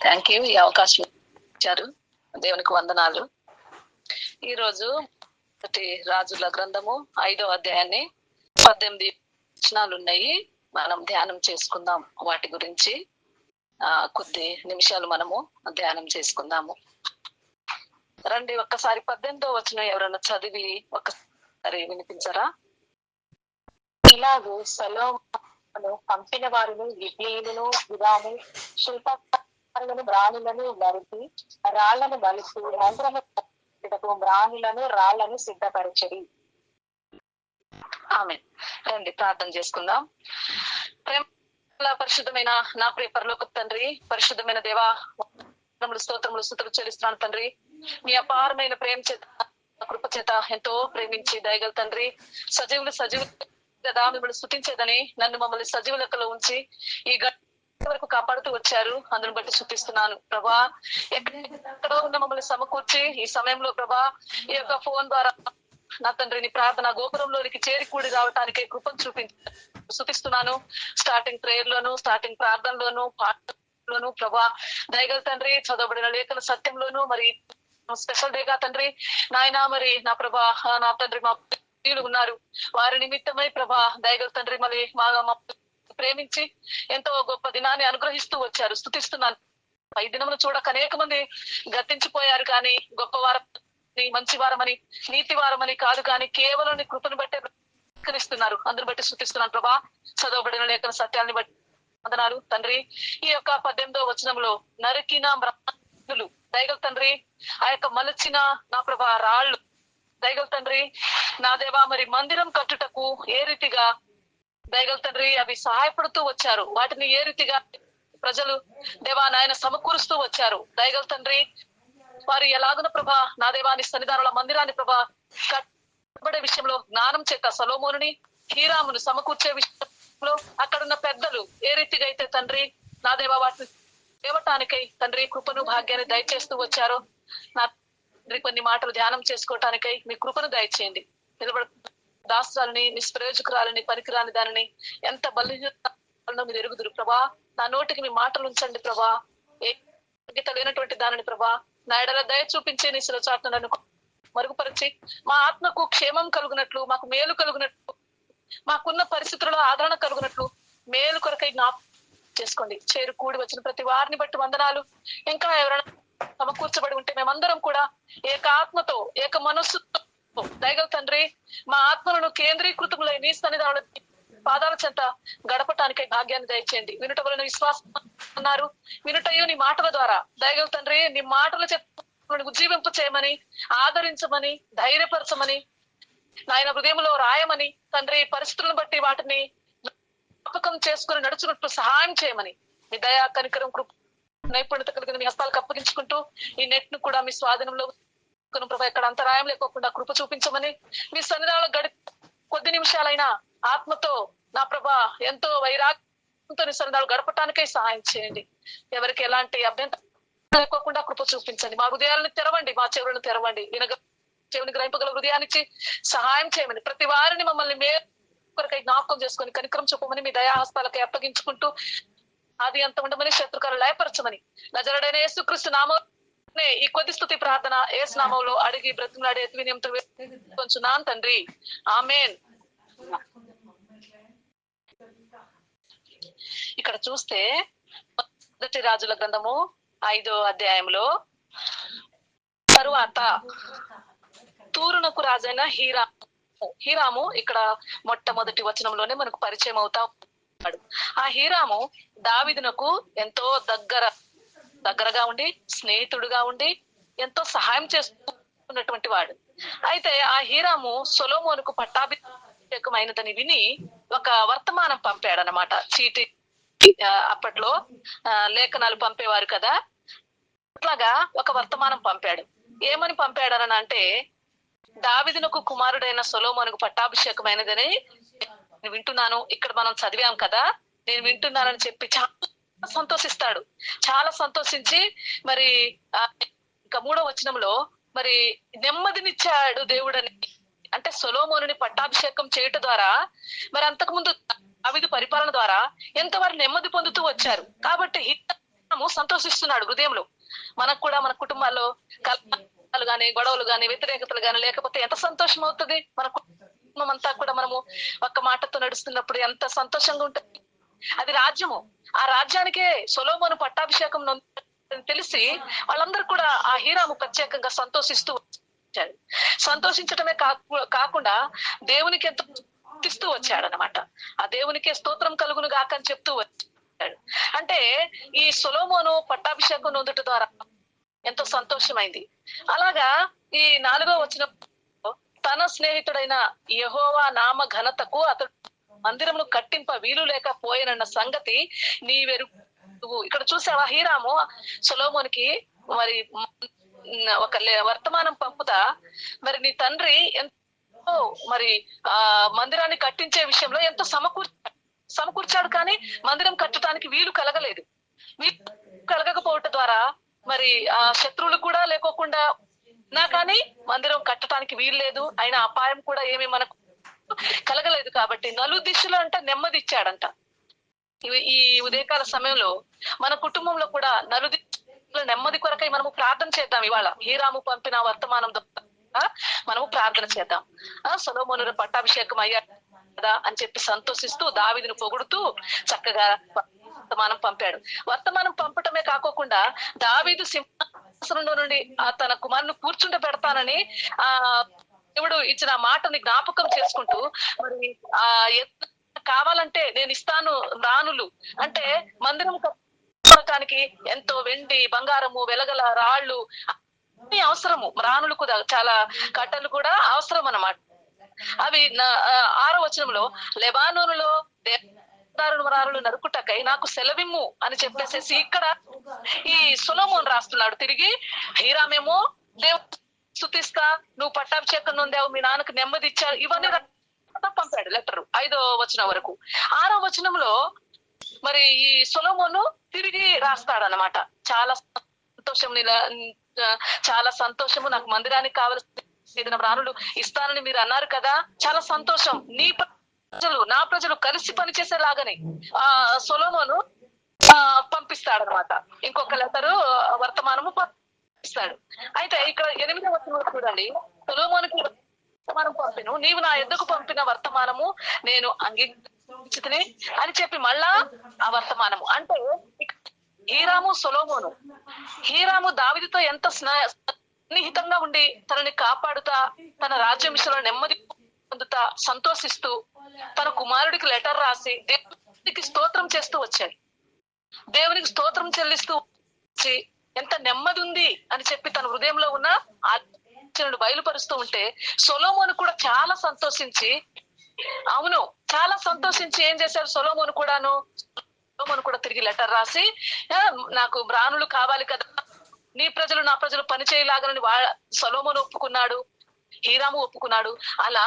Thank you. ఈ అవకాశం ఇచ్చారు. దేవునికి వందనాలు. ఈరోజు రాజుల గ్రంథము 5వ అధ్యాయాన్ని 18 వచనాలు ఉన్నాయి. మనం ధ్యానం చేసుకుందాం. వాటి గురించి కొద్ది నిమిషాలు మనము ధ్యానం చేసుకుందాము. రండి, ఒక్కసారి 18వ వచనం ఎవరైనా చదివి ఒక్కసారి వినిపించరా? ఇలాగూ సొలొమోను పంపిన వారిని గిబ్లీయులను హిరాము శిల్పకారులను బ్రాణులను నరికి రాళ్లను బలిసి మందిరము బ్రాణులను రాళ్లను సిద్ధపరచడి. ఆమేన్. రండి ప్రార్థన చేసుకుందాం. పరిశుద్ధమైన నా ప్రియ పరలోకపు తండ్రి, పరిశుద్ధమైన దేవా, స్తోత్రములు స్తుతులు చెల్లిస్తున్నాను తండ్రి. మీ అపారమైన ప్రేమ చేత, కృప చేత ఎంతో ప్రేమించి దయగల తండ్రి, సజీవులు కదా మిమ్మల్ని స్తుతించేదని నన్ను మమ్మల్ని సజీవ లెక్కలో ఉంచి ఈ వరకు కాపాడుతూ వచ్చారు. అందును బట్టి స్తుతిస్తున్నాను ప్రభా. ఎక్కడో ఉన్న మమ్మల్ని సమకూర్చి ఈ సమయంలో ప్రభా ఈ యొక్క ఫోన్ ద్వారా నా తండ్రిని ప్రార్థన గోపురంలోనికి చేరి కూడి రావటానికి కృపను స్తుతిస్తున్నాను. స్టార్టింగ్ ప్రేయర్ లోను, స్టార్టింగ్ ప్రార్థనలోను, పాటలోను ప్రభా దయగల తండ్రి, చదవబడిన లేఖన సత్యంలోను, మరి స్పెషల్ డేగా తండ్రి నాయన, మరి నా ప్రభా నా తండ్రి మా ఉన్నారు, వారి నిమిత్తమై ప్రభా దయగల తండ్రి మరి మా ప్రేమించి ఎంతో గొప్ప దినాన్ని అనుగ్రహిస్తూ వచ్చారు. స్తుతిస్తున్నాను. ఈ దినమును చూడక అనేక మంది గతించిపోయారు, కానీ గొప్ప వారమని, మంచి వారమని, నీతి వారమని కాదు, కానీ కేవలం నీ కృపను బట్టే బ్రతికిస్తున్నారు. అందుని బట్టి స్తుతిస్తున్నాను ప్రభా. చదవబడిన లేఖన సత్యాన్ని బట్టి వందనాలు తండ్రి. ఈ యొక్క 18వ వచనంలో నరికిన బ్రాణులు దయగల తండ్రి, ఆ యొక్క మలచిన నా ప్రభా రాళ్ళు దయగల తండ్రి నా దేవా, మరి మందిరం కట్టుటకు ఏ రీతిగా దయగల తండ్రి అవి సహాయపడుతూ వచ్చారు, వాటిని ఏ రీతిగా ప్రజలు దేవా నాయన సమకూరుస్తూ వచ్చారు దయగల తండ్రి. వారు ఎలాగున ప్రభా నా దేవాని సన్నిధానాల మందిరాన్ని ప్రభా కట్టబడే విషయంలో జ్ఞానం చేత సొలొమోనుని హీరామును సమకూర్చే విషయంలో అక్కడున్న పెద్దలు ఏ రీతిగా అయితే తండ్రి నా దేవా వాటిని దేవటానికై తండ్రి కృపను భాగ్యాన్ని దయచేస్తూ వచ్చారో నా తండ్రి కొన్ని మాటలు ధ్యానం చేసుకోవటానికై మీ కృపను దయచేయండి. నిలబడ దాస్త్రాలని, నిష్ప్రయోజకురాలని, పనికిరాని దానిని ఎంత బలిహీనో మీరు ఎరుగుదురు ప్రభా. నా నోటికి మీ మాటలు ఉంచండి ప్రభా. ఏ లేనటువంటి దానిని ప్రభా నా ఎడల దయ చూపించే నీ శిలచాటును నన్ను మరుగుపరిచి మా ఆత్మకు క్షేమం కలుగునట్లు, మాకు మేలు కలుగునట్లు, మాకున్న పరిస్థితుల్లో ఆదరణ కలుగునట్లు మేలు కొరకై జ్ఞాపకం చేసుకోండి. చేరు కూడి వచ్చిన ప్రతి వారిని బట్టి వందనాలు. ఇంకా ఎవరైనా సమకూర్చబడి ఉంటే మేమందరం కూడా ఏక ఆత్మతో ఏక మనస్సుతో దయగల తండ్రి మా ఆత్మలను కేంద్రీకృతములై నీ సన్నిధానంలో పాదాల చెంత గడపటానికై భాగ్యాన్ని దయచేయండి. వినుట వలన విశ్వాసం అన్నారు, వినుటయు నీ మాటల ద్వారా దయగల తండ్రి నీ మాటల చేత ఉజ్జీవింప చేయమని, ఆదరించమని, ధైర్యపరచమని, నాయన హృదయంలో రాయమని తండ్రి, పరిస్థితులను బట్టి వాటిని జ్ఞాపకం చేసుకుని నడుచున్నట్లు సహాయం చేయమని మీ దయా కనికరం కృప నైపుణ్యత కలిగిన మీ హస్తాలకు అప్పగించుకుంటూ ఈ నెట్ ను కూడా మీ స్వాధీనంలో ప్రభా ఎక్కడ అంతరాయం లేకోకుండా కృప చూపించమని, మీ సన్నిధానంలో కొద్ది నిమిషాలైనా ఆత్మతో నా ప్రభా ఎంతో వైరాగ్యంతో నీ సన్నిధానాలు గడపటానికై సహాయం చేయండి. ఎవరికి ఎలాంటి అభ్యంతరం లేకోకుండా కృప చూపించండి. మా హృదయాలను తెరవండి, మా చెవులను తెరవండి, చెవిని గ్రహింపగల హృదయాన్నిచ్చి సహాయం చేయమని, ప్రతి వారిని మమ్మల్ని కొరకై జ్ఞాపకం చేసుకొని కనికరం చూపమని మీ దయాహస్తాలకై అప్పగించుకుంటూ ఆది అంత ఉండమని, శత్రుకారు లయపరచమని, నజరుడైన యేసుక్రీస్తు నామం ఈ కొద్ది స్తుతి ప్రార్థన యేసు నామంలో అడిగి బ్రతిమలాడే వినయంతో వేడుకొంచున్నాను తండ్రి, ఆమేన్. ఇక్కడ చూస్తే మొదటి రాజుల గ్రంథము 5వ అధ్యాయంలో తరువాత తూరునకు రాజైన హీరాము ఇక్కడ మొట్టమొదటి వచనంలోనే మనకు పరిచయం అవుతా ఉన్నాడు. ఆ హీరాము దావీదునకు ఎంతో దగ్గరగా ఉండి, స్నేహితుడుగా ఉండి, ఎంతో సహాయం చేస్తున్నటువంటి వాడు. అయితే ఆ హీరాము సొలొమోనుకు పట్టాభిషేకమైనదని విని ఒక వర్తమానం పంపాడనమాట. చీటి అప్పట్లో లేఖనాలు పంపేవారు కదా, అట్లాగా ఒక వర్తమానం పంపాడు. ఏమని పంపాడని అంటే, దావీదునకు కుమారుడైన సొలొమోనుకు పట్టాభిషేకమైనదని వింటున్నాను. ఇక్కడ మనం చదివాం కదా, నేను వింటున్నానని చెప్పి చాలా సంతోషిస్తాడు. చాలా సంతోషించి మరి ఇంకా 3వ వచనంలో మరి నెమ్మదినిచ్చాడు దేవుడని, అంటే సొలొమోనుని పట్టాభిషేకం చేయటం ద్వారా మరి అంతకుముందు దావీదు పరిపాలన ద్వారా ఎంతవారు నెమ్మది పొందుతూ వచ్చారు. కాబట్టి సంతోషిస్తున్నాడు హృదయంలో. మనకు కూడా మన కుటుంబాల్లో కలహాలు గాని, గొడవలు గాని, వ్యతిరేకతలు గాని లేకపోతే ఎంత సంతోషం అవుతుంది. మన కుటుంబం అంతా కూడా మనము ఒక్క మాటతో నడుస్తున్నప్పుడు ఎంత సంతోషంగా ఉంటుంది. అది రాజ్యము. ఆ రాజ్యానికే సొలొమోను పట్టాభిషేకం తెలిసి వాళ్ళందరూ కూడా ఆ హీరాము ప్రత్యేకంగా సంతోషిస్తూ వచ్చాడు. సంతోషించటమే కాకుండా దేవునికి ఎంతో స్తుతిస్తూ వచ్చాడనమాట. ఆ దేవునికే స్తోత్రం కలుగును గాక అని చెప్తూ వచ్చాడు. అంటే ఈ సొలొమోను పట్టాభిషేకం నొందుట ద్వారా ఎంతో సంతోషమైంది. అలాగా ఈ 4వ వచనం, తన స్నేహితుడైన యెహోవా నామ ఘనతకు అతడు మందిరమును కట్టింప వీలు లేకపోయినన్న సంగతి నీవెరుగు. ఇక్కడ చూసావా, హీరాము సొలొమోనుకి మరి ఒక వర్తమానం పంపుతా, మరి నీ తండ్రి ఎంతో మరి మందిరాన్ని కట్టించే విషయంలో ఎంతో సమకూర్చాడు కానీ మందిరం కట్టడానికి వీలు కలగలేదు. వీలు కలగకపోవటం ద్వారా మరి ఆ శత్రువులు కూడా లేకోకుండా ఉన్నా కానీ మందిరం కట్టడానికి వీలు లేదు. అయినా అపాయం కూడా ఏమి మనకు కలగలేదు. కాబట్టి నలుదిశలు అంట నెమ్మది ఇచ్చాడంట. ఈ ఉదయకాల సమయంలో మన కుటుంబంలో కూడా నలుదిశల నెమ్మది కొరకై మనము ప్రార్థన చేద్దాం. ఇవాళ హీరాము పంపిన వర్తమానం ద్వారా మనము ప్రార్థన చేద్దాం. సొలొమోను పట్టాభిషేకం అయ్యాడు కదా అని చెప్పి సంతోషిస్తూ దావీదును పొగుడుతూ చక్కగా వర్తమానం పంపాడు. వర్తమానం పంపటమే కాకోకుండా దావీదు సింహాసనంలో నుండి తన కుమారుని కూర్చుంట పెడతానని దేవుడు ఇచ్చిన మాటని జ్ఞాపకం చేసుకుంటూ మరి కావాలంటే నేను ఇస్తాను రాణులు, అంటే మందిరం కట్టడానికి ఎంతో వెండి, బంగారము, వెలగల రాళ్ళు అన్ని అవసరము. రాణులు కూడా చాలా కట్టలు కూడా అవసరం అన్నమాట. అవి 6వ వచనంలో లెబానోనులో దేవదారు నరుకుటకై నాకు సెలవిమ్ము అని చెప్పేసేసి ఇక్కడ ఈ సొలొమోను రాస్తున్నాడు. తిరిగి హీరామేమో దేవుడు స్తుతిస్తా, నువ్వు పట్టాభిషేకం నొందావు, మీ నాన్నకు నెమ్మది ఇచ్చాడు, ఇవన్నీ పంపాడు లెటర్ 5వ వచనం వరకు. 6వ వచనంలో మరి ఈ సొలొమోను తిరిగి రాస్తాడనమాట. చాలా సంతోషం, చాలా సంతోషము, నాకు మందిరానికి కావలసిన రాణులు ఇస్తానని మీరు అన్నారు కదా, చాలా సంతోషం. నీ ప్రజలు నా ప్రజలు కలిసి పనిచేసేలాగానే సొలొమోను పంపిస్తాడనమాట. ఇంకొక లెటరు వర్తమానము పంపిస్తాడు. అయితే ఇక్కడ 8వ వచనం చూడండి, సొలొమోనుకి వర్తమానం పంపిను, నీవు నా ఎద్దుకు పంపిన వర్తమానము నేను అంగీకరించితిని అని చెప్పి మళ్ళా ఆ వర్తమానము. అంటే హీరాము సొలొమోను, హీరాము దావీదుతో ఎంత సన్నిహితంగా ఉండి తనని కాపాడుతా, తన రాజ్యం విషయంలో నెమ్మది పొందుతా, సంతోషిస్తూ తన కుమారుడికి లెటర్ రాసి దేవునికి స్తోత్రం చేస్తూ వచ్చాడు. దేవునికి స్తోత్రం చెల్లిస్తూ వచ్చి ఎంత నెమ్మది ఉంది అని చెప్పి తన హృదయంలో ఉన్న ఆలోచనను బయలుపరుస్తూ ఉంటే సొలొమోను కూడా చాలా సంతోషించి, అవును చాలా సంతోషించి ఏం చేశారు సొలొమోను కూడా తిరిగి లెటర్ రాసి, నాకు బ్రాహ్మణులు కావాలి కదా, నీ ప్రజలు నా ప్రజలు పని చేయలాగనని సొలొమోను ఒప్పుకున్నాడు, హీరాము ఒప్పుకున్నాడు. అలా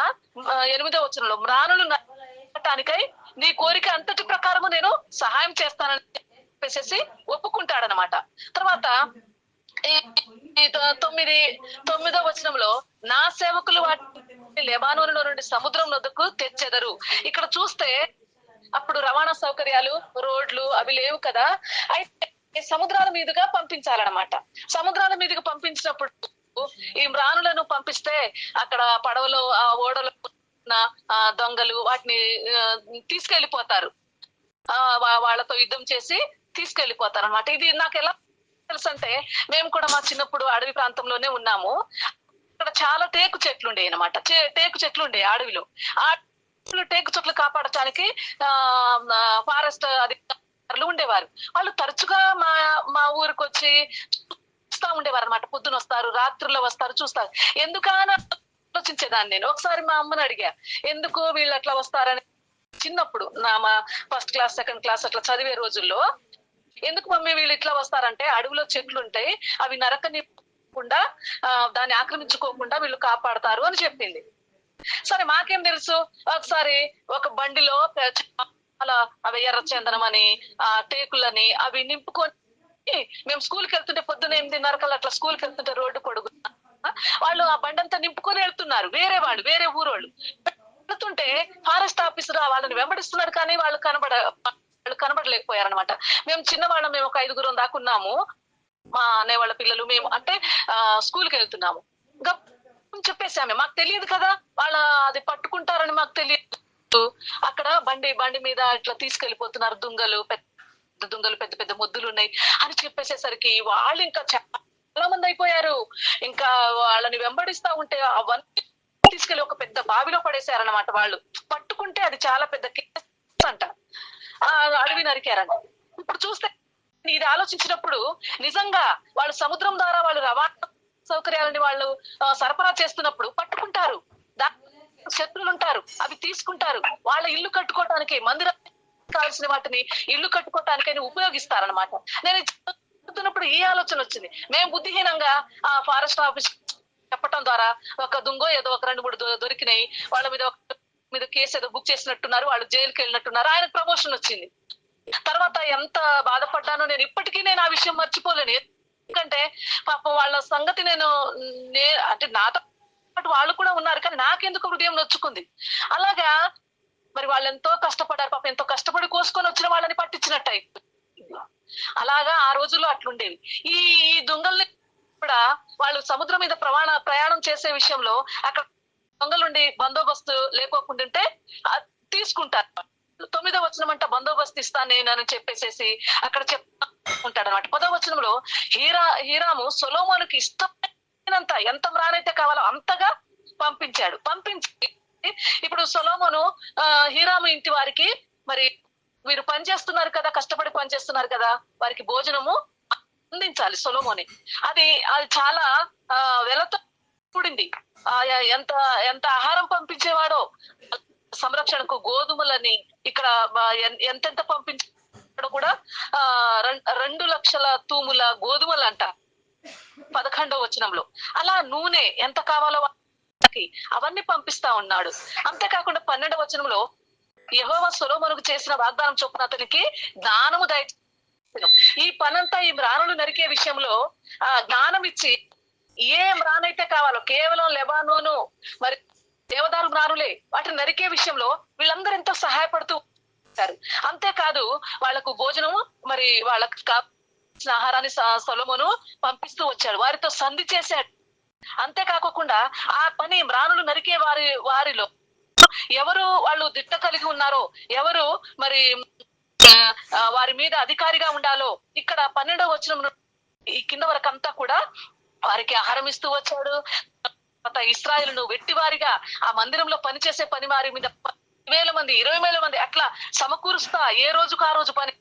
8వ వచనంలో బ్రాహ్మణులు నట్టడానికై నీ కోరిక అంతటి ప్రకారము నేను సహాయం చేస్తానని చెప్పేసి ఒప్పుకుంటాడనమాట. తర్వాత 9వ వచనంలో నా సేవకులు వాటిని లెబానోనులో నుండి సముద్రం నొద్దకు తెచ్చెదరు. ఇక్కడ చూస్తే అప్పుడు రవాణా సౌకర్యాలు, రోడ్లు అవి లేవు కదా, అయితే సముద్రాల మీదుగా పంపించాలన్నమాట. సముద్రాల మీదుగా పంపించినప్పుడు ఈ మ్రాణులను పంపిస్తే అక్కడ పడవలో ఓడలో దొంగలు వాటిని తీసుకెళ్లిపోతారు, వాళ్ళతో యుద్ధం చేసి తీసుకెళ్లిపోతారు అనమాట. ఇది నాకు ఎలా తెలుసు అంటే, మేము కూడా మా చిన్నప్పుడు అడవి ప్రాంతంలోనే ఉన్నాము. అక్కడ చాలా టేకు చెట్లు ఉండే అనమాట. టేకు చెట్లు ఉండే అడవిలో. ఆ టేకు చెట్లు కాపాడటానికి ఫారెస్ట్ అధికారులు ఉండేవారు. వాళ్ళు తరచుగా మా ఊరికి వచ్చి చూస్తా ఉండేవారు అనమాట. పొద్దున వస్తారు, రాత్రుల్లో వస్తారు, చూస్తారు. ఎందుకని ఆలోచించేదాన్ని నేను. ఒకసారి మా అమ్మని అడిగా, ఎందుకు వీళ్ళు అట్లా వస్తారని. చిన్నప్పుడు మా 1st క్లాస్ 2nd క్లాస్ అట్లా చదివే రోజుల్లో, ఎందుకు మమ్మీ వీళ్ళు ఇట్లా వస్తారంటే, అడవిలో చెట్లు ఉంటాయి, అవి నరకనికుండా దాన్ని ఆక్రమించుకోకుండా వీళ్ళు కాపాడతారు అని చెప్పింది. సరే మాకేం తెలుసు. ఒకసారి ఒక బండిలో చాలా అవి ఎర్ర చందనం అని టేకులని అవి నింపుకొని మేము స్కూల్కి వెళ్తుంటే, పొద్దున 8:30 అట్లా స్కూల్కి వెళ్తుంటే రోడ్డు పొడుగు వాళ్ళు ఆ బండంతా నింపుకొని వెళ్తున్నారు. వేరే ఊరోళ్ళు వెళ్తుంటే ఫారెస్ట్ ఆఫీసర్ వాళ్ళని వెంబడిస్తున్నాడు కానీ వాళ్ళు వాళ్ళు కనబడలేకపోయారనమాట. మేము చిన్నవాళ్ళం, మేము ఒక 5గురం దాకున్నాము. మా అన్నయ్య వాళ్ళ పిల్లలు మేము అంటే స్కూల్కి వెళ్తున్నాము. చెప్పేసామే, మాకు తెలియదు కదా వాళ్ళ అది పట్టుకుంటారని మాకు తెలియదు. అక్కడ బండి మీద ఇట్లా తీసుకెళ్లిపోతున్నారు దుంగలు, పెద్ద దుంగలు, పెద్ద పెద్ద మొద్దులు ఉన్నాయి అని చెప్పేసేసరికి వాళ్ళు ఇంకా చాలా మంది అయిపోయారు. ఇంకా వాళ్ళని వెంబడిస్తా ఉంటే అవన్నీ తీసుకెళ్లి ఒక పెద్ద బావిలో పడేశారనమాట. వాళ్ళు పట్టుకుంటే అది చాలా పెద్ద కేసు అంట. అడవి నరికారంట. ఇప్పుడు చూస్తే ఇది ఆలోచించినప్పుడు నిజంగా వాళ్ళు సముద్రం ద్వారా వాళ్ళు రవాణా సౌకర్యాలని వాళ్ళు సరఫరా చేస్తున్నప్పుడు పట్టుకుంటారు, శత్రులు ఉంటారు, అవి తీసుకుంటారు, వాళ్ళ ఇల్లు కట్టుకోవటానికి, మందిరం కావాల్సిన వాటిని ఇల్లు కట్టుకోవటానికని ఉపయోగిస్తారనమాట. నేను చెప్తున్నప్పుడు ఈ ఆలోచన వచ్చింది. మేము బుద్ధిహీనంగా ఆ ఫారెస్ట్ ఆఫీస్ చెప్పటం ద్వారా ఒక దుంగో ఏదో ఒక 2-3 దొరికినాయి, వాళ్ళ మీద కేసు ఏదో బుక్ చేసినట్టున్నారు, వాళ్ళు జైలుకి వెళ్ళినట్టున్నారు, ఆయనకు ప్రమోషన్ వచ్చింది. తర్వాత ఎంత బాధపడ్డానో నేను ఇప్పటికీ ఆ విషయం మర్చిపోలేను. ఎందుకంటే పాపం వాళ్ళ సంగతి అంటే నాతో పాటు వాళ్ళు కూడా ఉన్నారు, కానీ నాకెందుకు హృదయం నొచ్చుకుంది. అలాగా మరి వాళ్ళు ఎంతో కష్టపడ్డారు, పాపం ఎంతో కష్టపడి కోసుకొని వచ్చిన వాళ్ళని పట్టించినట్టు. అలాగా ఆ రోజుల్లో అట్లుండేవి. ఈ దొంగల్ని కూడా వాళ్ళు సముద్రం మీద ప్రయాణం చేసే విషయంలో అక్కడ దొంగలుండి బందోబస్తు లేకోకుండాంటే తీసుకుంటారు. 9వ వచనమంట బందోబస్తు ఇస్తాను నేను అని చెప్పేసేసి అక్కడ చెప్తాడు అనమాట. 10వ వచనంలో హీరాము సొలొమోనుకి ఇష్టమైనంత ఎంత మ్రానైతే కావాలో అంతగా పంపించి ఇప్పుడు సొలొమోను హీరాము ఇంటి వారికి మరి వీరు పనిచేస్తున్నారు కదా, కష్టపడి పనిచేస్తున్నారు కదా, వారికి భోజనము అందించాలి సొలొమోనే. అది చాలా వెలతో కూడింది. ఎంత ఆహారం పంపించేవాడో, సంరక్షణకు గోధుమలని ఇక్కడ ఎంతెంత పంపించాడో కూడా 2 లక్షల తూముల గోధుమలంట 11వ వచనంలో. అలా నూనె ఎంత కావాలో అవన్నీ పంపిస్తా ఉన్నాడు. అంతేకాకుండా 12వ వచనంలో యెహోవా సొలొమోనుకు చేసిన వాగ్దానం చొప్పున అతనికి జ్ఞానము దయచేసెను. ఈ పనంతా ఈ మ్రానులు నరికే విషయంలో జ్ఞానం ఇచ్చి, ఏ మ్రానైతే కావాలో కేవలం లెబానోను మరి దేవదారు మ్రానులే వాటిని నరికే విషయంలో వీళ్ళందరూ ఎంతో సహాయపడుతూ ఉంటారు. అంతేకాదు వాళ్లకు భోజనము మరి వాళ్ళకు కావాల్సిన ఆహారాన్ని సొలొమోను పంపిస్తూ వచ్చాడు, వారితో సంధి చేశాడు. అంతేకాకుండా ఆ పని మ్రానులు నరికే వారిలో ఎవరు వాళ్ళు దిట్ట కలిగి ఉన్నారో, ఎవరు మరి వారి మీద అధికారిగా ఉండాలో, ఇక్కడ 12వ వచనం ఈ కింద వరకు అంతా కూడా వారికి ఆహారం ఇస్తూ వచ్చాడు. ఇశ్రాయేలును వెట్టివారిగా ఆ మందిరంలో పనిచేసే పని వారి మీద 10,000 మంది 20,000 మంది అట్లా సమకూరుస్తా ఏ రోజుకు ఆ రోజు పని.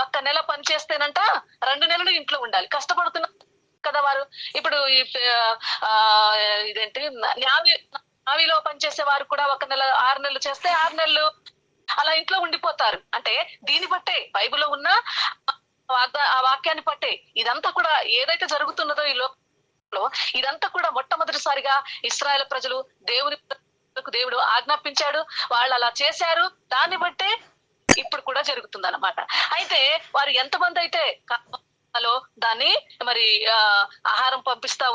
1 నెల పని చేస్తేనంట 2 నెలలు ఇంట్లో ఉండాలి, కష్టపడుతున్నారు కదా వారు. ఇప్పుడు ఇదేంటి నావిలో పనిచేసే వారు కూడా 1 నెల 6 నెలలు చేస్తే 6 నెలలు అలా ఇంట్లో ఉండిపోతారు. అంటే దీన్ని బట్టే బైబిల్లో ఉన్న ఆ వాక్యాన్ని పట్టే ఇదంతా కూడా ఏదైతే జరుగుతున్నదో ఈ లోకంలో ఇదంతా కూడా మొట్టమొదటిసారిగా ఇశ్రాయేలు ప్రజలు దేవుడు ఆజ్ఞాపించాడు, వాళ్ళు అలా చేశారు. దాన్ని బట్టే ఇప్పుడు కూడా జరుగుతుంది అన్నమాట. అయితే వారు ఎంతమంది అయితే దాన్ని మరి ఆహారం పంపిస్తా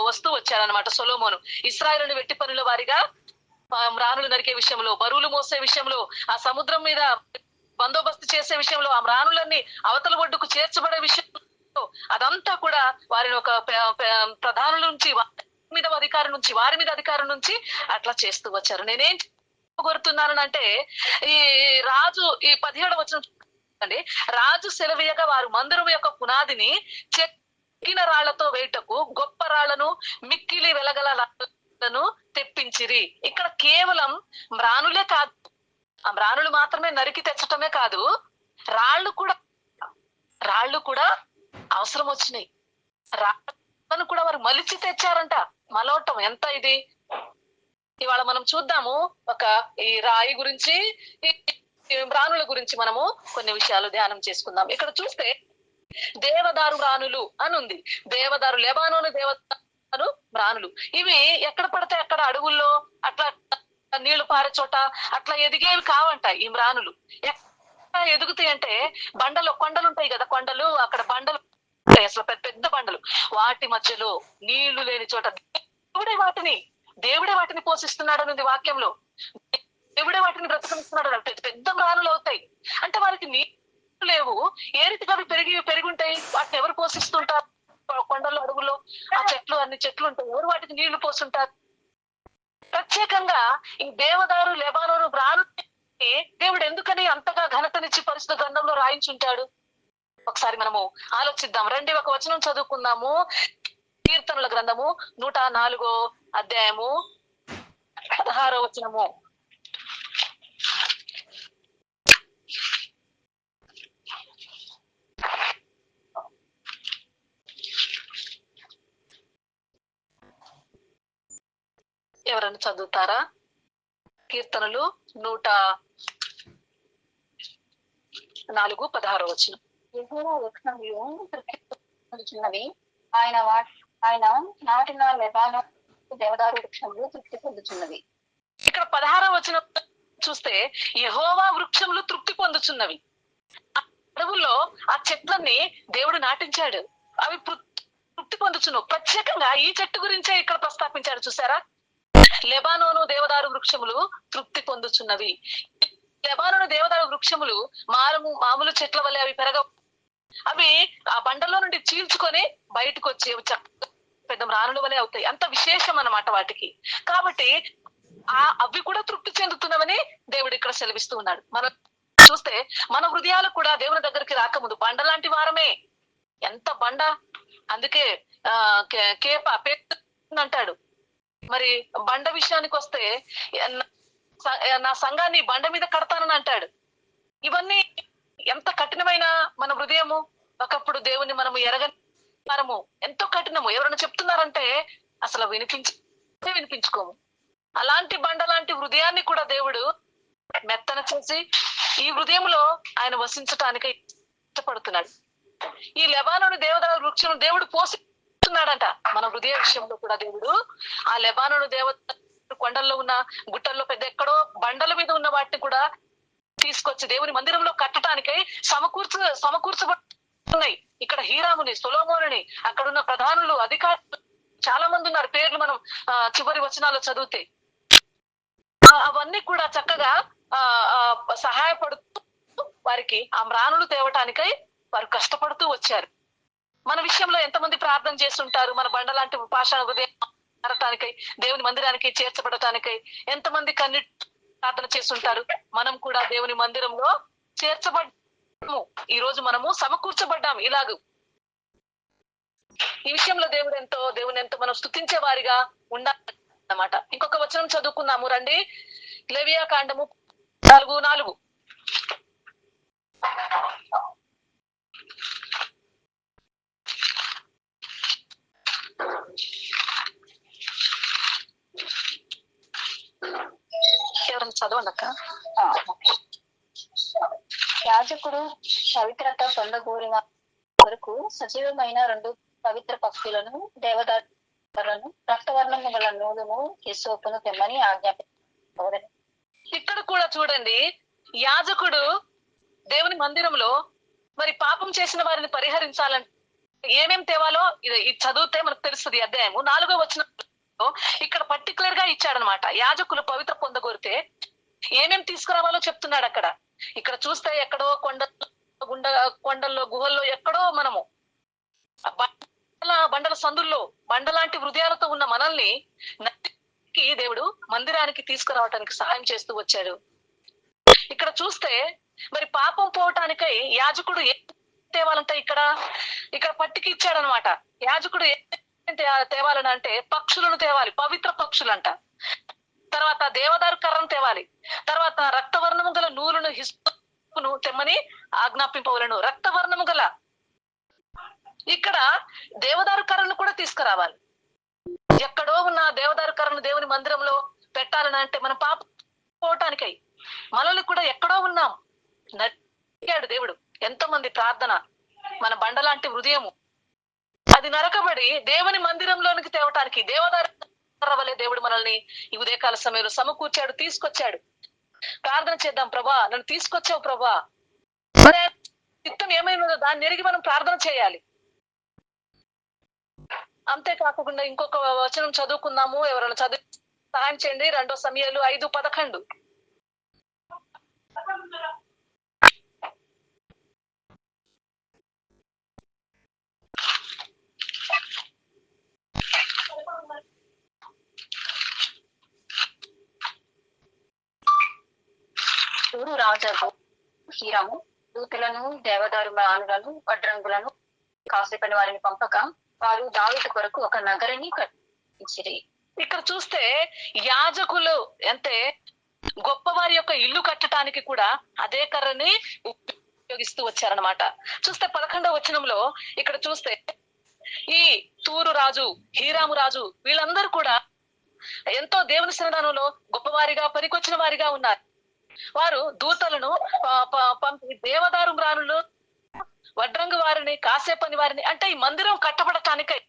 వస్తూ వచ్చాడనమాట సొలొమోను. ఇశ్రాయేలుని వెట్టి పనుల వారిగా మ్రానులు నరికే విషయంలో, బరువులు మోసే విషయంలో, ఆ సముద్రం మీద బందోబస్తు చేసే విషయంలో, ఆ మ్రానులన్నీ అవతల ఒడ్డుకు చేర్చబడే విషయంలో అదంతా కూడా వారిని ఒక ప్రధానుల నుంచి వారి మీద అధికారం నుంచి అట్లా చేస్తూ వచ్చారు. నేనేం కోరుతున్నానంటే ఈ రాజు ఈ 17వ వచనం అండి, రాజు సెలవీయగా వారు మందిరం యొక్క పునాదిని చెక్కిన రాళ్లతో వేయుటకు గొప్ప రాళ్లను మిక్కిలి వెలగల రాళ్లను తెప్పించిరి. ఇక్కడ కేవలం మ్రానులే కాదు, ఆ మ్రానులు మాత్రమే నరికి తెచ్చటమే కాదు, రాళ్ళు కూడా అవసరం వచ్చినాయి. రాళ్ళను కూడా వారు మలిచి తెచ్చారంట. మలవటం ఎంత ఇది. ఇవాళ మనం చూద్దాము ఈ రాయి గురించి, ఈ మ్రానుల గురించి మనము కొన్ని విషయాలు ధ్యానం చేసుకుందాం. ఇక్కడ చూస్తే దేవదారు మ్రానులు అని ఉంది. దేవదారు, లెబానోను దేవదారు మ్రానులు. ఇవి ఎక్కడ పడితే అక్కడ అడవుల్లో అట్లా నీళ్లు పారే చోట అట్లా ఎదిగేవి కావంట ఈ మ్రానులు. ఎక్కడ ఎదుగుతాయి అంటే కొండలు ఉంటాయి కదా, కొండలు అక్కడ బండలు ఉంటాయి, అసలు పెద్ద పెద్ద బండలు, వాటి మధ్యలో నీళ్లు లేని చోట దేవుడే వాటిని పోషిస్తున్నాడు అనేది వాక్యంలో. దేవుడే వాటిని బ్రతకనిస్తున్నాడు. పెద్ద పెద్ద మ్రానులు అవుతాయి. అంటే వారికి నీళ్లు లేవు. ఏ రీతిగా అవి పెరిగి ఉంటాయి? వాటిని ఎవరు పోషిస్తుంటారు? కొండలు అడుగులో ఆ చెట్లు, అన్ని చెట్లు ఉంటాయి, ఎవరు వాటికి నీళ్లు పోస్తుంటారు? ప్రత్యేకంగా ఈ దేవదారు, లెబానోను బ్రానుకి దేవుడు ఎందుకని అంతగా ఘనతనిచ్చి పరిశుద్ధ గ్రంథంలో రాయించుంటాడు? ఒకసారి మనము ఆలోచిద్దాం రండి. ఒక వచనం చదువుకుందాము. కీర్తనల గ్రంథము 104 అధ్యాయము 16 వచనము. ఎవరైనా చదువుతారా? కీర్తనలు 104:16 వచనం. యెహోవా వృక్షములు తృప్తి పొందుచున్నవి, ఆయన నాటిన లెబానోను దేవదారు వృక్షములు తృప్తి పొందుచున్నవి. ఇక్కడ 16వ వచనం చూస్తే యెహోవా వృక్షములు తృప్తి పొందుచున్నవి. అడవుల్లో ఆ చెట్లన్నీ దేవుడు నాటించాడు, అవి తృప్తి పొందుచున్నవి. ప్రత్యేకంగా ఈ చెట్టు గురించే ఇక్కడ ప్రస్తాపించాడు. చూసారా? లెబానోను దేవదారు వృక్షములు తృప్తి పొందుచున్నవి. లెబానోను దేవదారు వృక్షములు మామూలు చెట్ల వల్లే అవి అవి ఆ బండల్లో నుండి చీల్చుకొని బయటకు వచ్చి పెద్ద రానుల వలె అవుతాయి. అంత విశేషం అన్నమాట వాటికి. కాబట్టి అవి కూడా తృప్తి చెందుతున్నవని దేవుడు ఇక్కడ సెలవిస్తూ ఉన్నాడు. మనం చూస్తే మన హృదయాలు కూడా దేవుని దగ్గరికి రాకముందు బండ లాంటి వారమే. ఎంత బండ! అందుకే కేప అంటాడు. మరి బండ విషయానికి వస్తే నా సంఘాన్ని బండ మీద కడతానని అంటాడు. ఇవన్నీ ఎంత కఠినమైన మన హృదయము. ఒకప్పుడు దేవుని మనము ఎరగనము, ఎంతో కఠినము. ఎవరైనా చెప్తున్నారంటే అసలు వినిపించుకోము. అలాంటి బండ లాంటి హృదయాన్ని కూడా దేవుడు మెత్తన చేసి ఈ హృదయంలో ఆయన వసించటానికి ఇష్టపడుతున్నాడు. ఈ లెబానోను దేవదారు వృక్షం దేవుడు పోషిస్తున్నాడంట. మన హృదయ విషయంలో కూడా దేవుడు ఆ లెబానోను దేవదారు కొండల్లో ఉన్న గుట్టల్లో పెద్ద ఎక్కడో బండల మీద ఉన్న వాటిని కూడా తీసుకొచ్చి దేవుని మందిరంలో కట్టడానికై సమకూర్చబడుతున్నాయి. ఇక్కడ హీరాముని, సొలొమోనుని, అక్కడున్న ప్రధానులు, అధికారులు చాలా మంది ఉన్నారు. పేర్లు మనం చివరి వచనాల్లో చదివితే అవన్నీ కూడా చక్కగా సహాయపడుతూ వారికి ఆ మ్రానులు తేవటానికై వారు కష్టపడుతూ వచ్చారు. మన విషయంలో ఎంతమంది ప్రార్థన చేస్తుంటారు? మన బండ లాంటి పాషాణ హృదయం మారటానికై, దేవుని మందిరానికి చేర్చబడటానికై ఎంతమంది ప్రార్థన చేస్తుంటారు? మనం కూడా దేవుని మందిరంలో చేర్చబడ్డాము. ఈ రోజు మనము సమకూర్చబడ్డాము. ఇలాగూ ఈ విషయంలో దేవుని ఎంతో మనం స్తుతించే వారిగా ఉండాలన్నమాట. ఇంకొక వచనం చదువుకుందాము రండి. లేవియా కాండము 4:4. ఎవరైనా చదవండి అక్క. యాజకుడు పవిత్రత పొందగోరిన వరకు సజీవమైన 2 పవిత్ర పక్షులను, దేవదారులను, రక్తవర్ణము గల నూలును, హిస్సోపును తెమ్మని ఆజ్ఞాపించారు. ఇక్కడ కూడా చూడండి, యాజకుడు దేవుని మందిరంలో మరి పాపం చేసిన వారిని పరిహరించాలంటే ఏమేం తేవాలో ఇది చదివితే మనకు తెలుస్తుంది. అధ్యాయము 4వ వచనంలో ఇక్కడ పర్టికులర్ గా ఇచ్చాడనమాట. యాజకులు పవిత్ర పొందగోరితే ఏమేం తీసుకురావాలో చెప్తున్నాడు అక్కడ. ఇక్కడ చూస్తే ఎక్కడో కొండల్లో గుహల్లో ఎక్కడో మనము బండల సందుల్లో బండలాంటి హృదయాలతో ఉన్న మనల్ని దేవుడు మందిరానికి తీసుకురావటానికి సహాయం చేస్తూ వచ్చాడు. ఇక్కడ చూస్తే మరి పాపం పోవటానికై యాజకుడు ఏం తేవాలంటే ఇక్కడ పట్టికి ఇచ్చాడనమాట. యాజకుడు ఏం తేవాలని అంటే పక్షులను తేవాలి, పవిత్ర పక్షులంట. తర్వాత దేవదారు కర్రను తేవాలి. తర్వాత రక్తవర్ణము గల నూలును, హిస్సోపును తెమ్మని ఆజ్ఞాపింపవలను. రక్తవర్ణము గల, ఇక్కడ దేవదారు కర్రను కూడా తీసుకురావాలి. ఎక్కడో ఉన్న దేవదారు కర్రను దేవుని మందిరంలో పెట్టాలని అంటే మన పాప పోవటానికై మనల్ని కూడా ఎక్కడో ఉన్నాం నరికాడు దేవుడు. ఎంతమంది ప్రార్థన, మన బండలాంటి హృదయము అది నరకబడి దేవుని మందిరంలోనికి తేవటానికి దేవదారు కర్ర వలె దేవుడు మనల్ని ఈ ఉదయకాల సమయంలో సమకూర్చాడు, తీసుకొచ్చాడు. ప్రార్థన చేద్దాం. ప్రభా, నన్ను తీసుకొచ్చావు ప్రభా. మరి చిత్తం ఏమైందో దాన్ని ఎరిగి మనం ప్రార్థన చేయాలి. అంతేకాకుండా ఇంకొక వచనం చదువుకుందాము. ఎవరైనా చదువు సహాయం చేయండి. 2 సమూయేలు 5:11. తూరు రాజు హీరాము దూతలను దేవదారు మ్రానులను వడ్రంగులను కాసేపని వారిని పంపక వారు దావీదు కొరకు ఒక నగరిని కట్టించిరి. ఇక్కడ చూస్తే యాజకులు అంటే గొప్పవారి యొక్క ఇల్లు కట్టడానికి కూడా అదే కర్రని ఉపయోగిస్తూ వచ్చారనమాట. చూస్తే 11వ వచనంలో ఇక్కడ చూస్తే ఈ తూరు రాజు హీరాము రాజు వీళ్ళందరూ కూడా ఎంతో దేవుని సన్నిధానంలో గొప్పవారిగా పనికొచ్చిన వారిగా ఉన్నారు. వారు దూతలను పంపి దేవదారు మ్రానులు వడ్రంగు వారిని కాసేపని వారిని అంటే ఈ మందిరం కట్టబడటానికై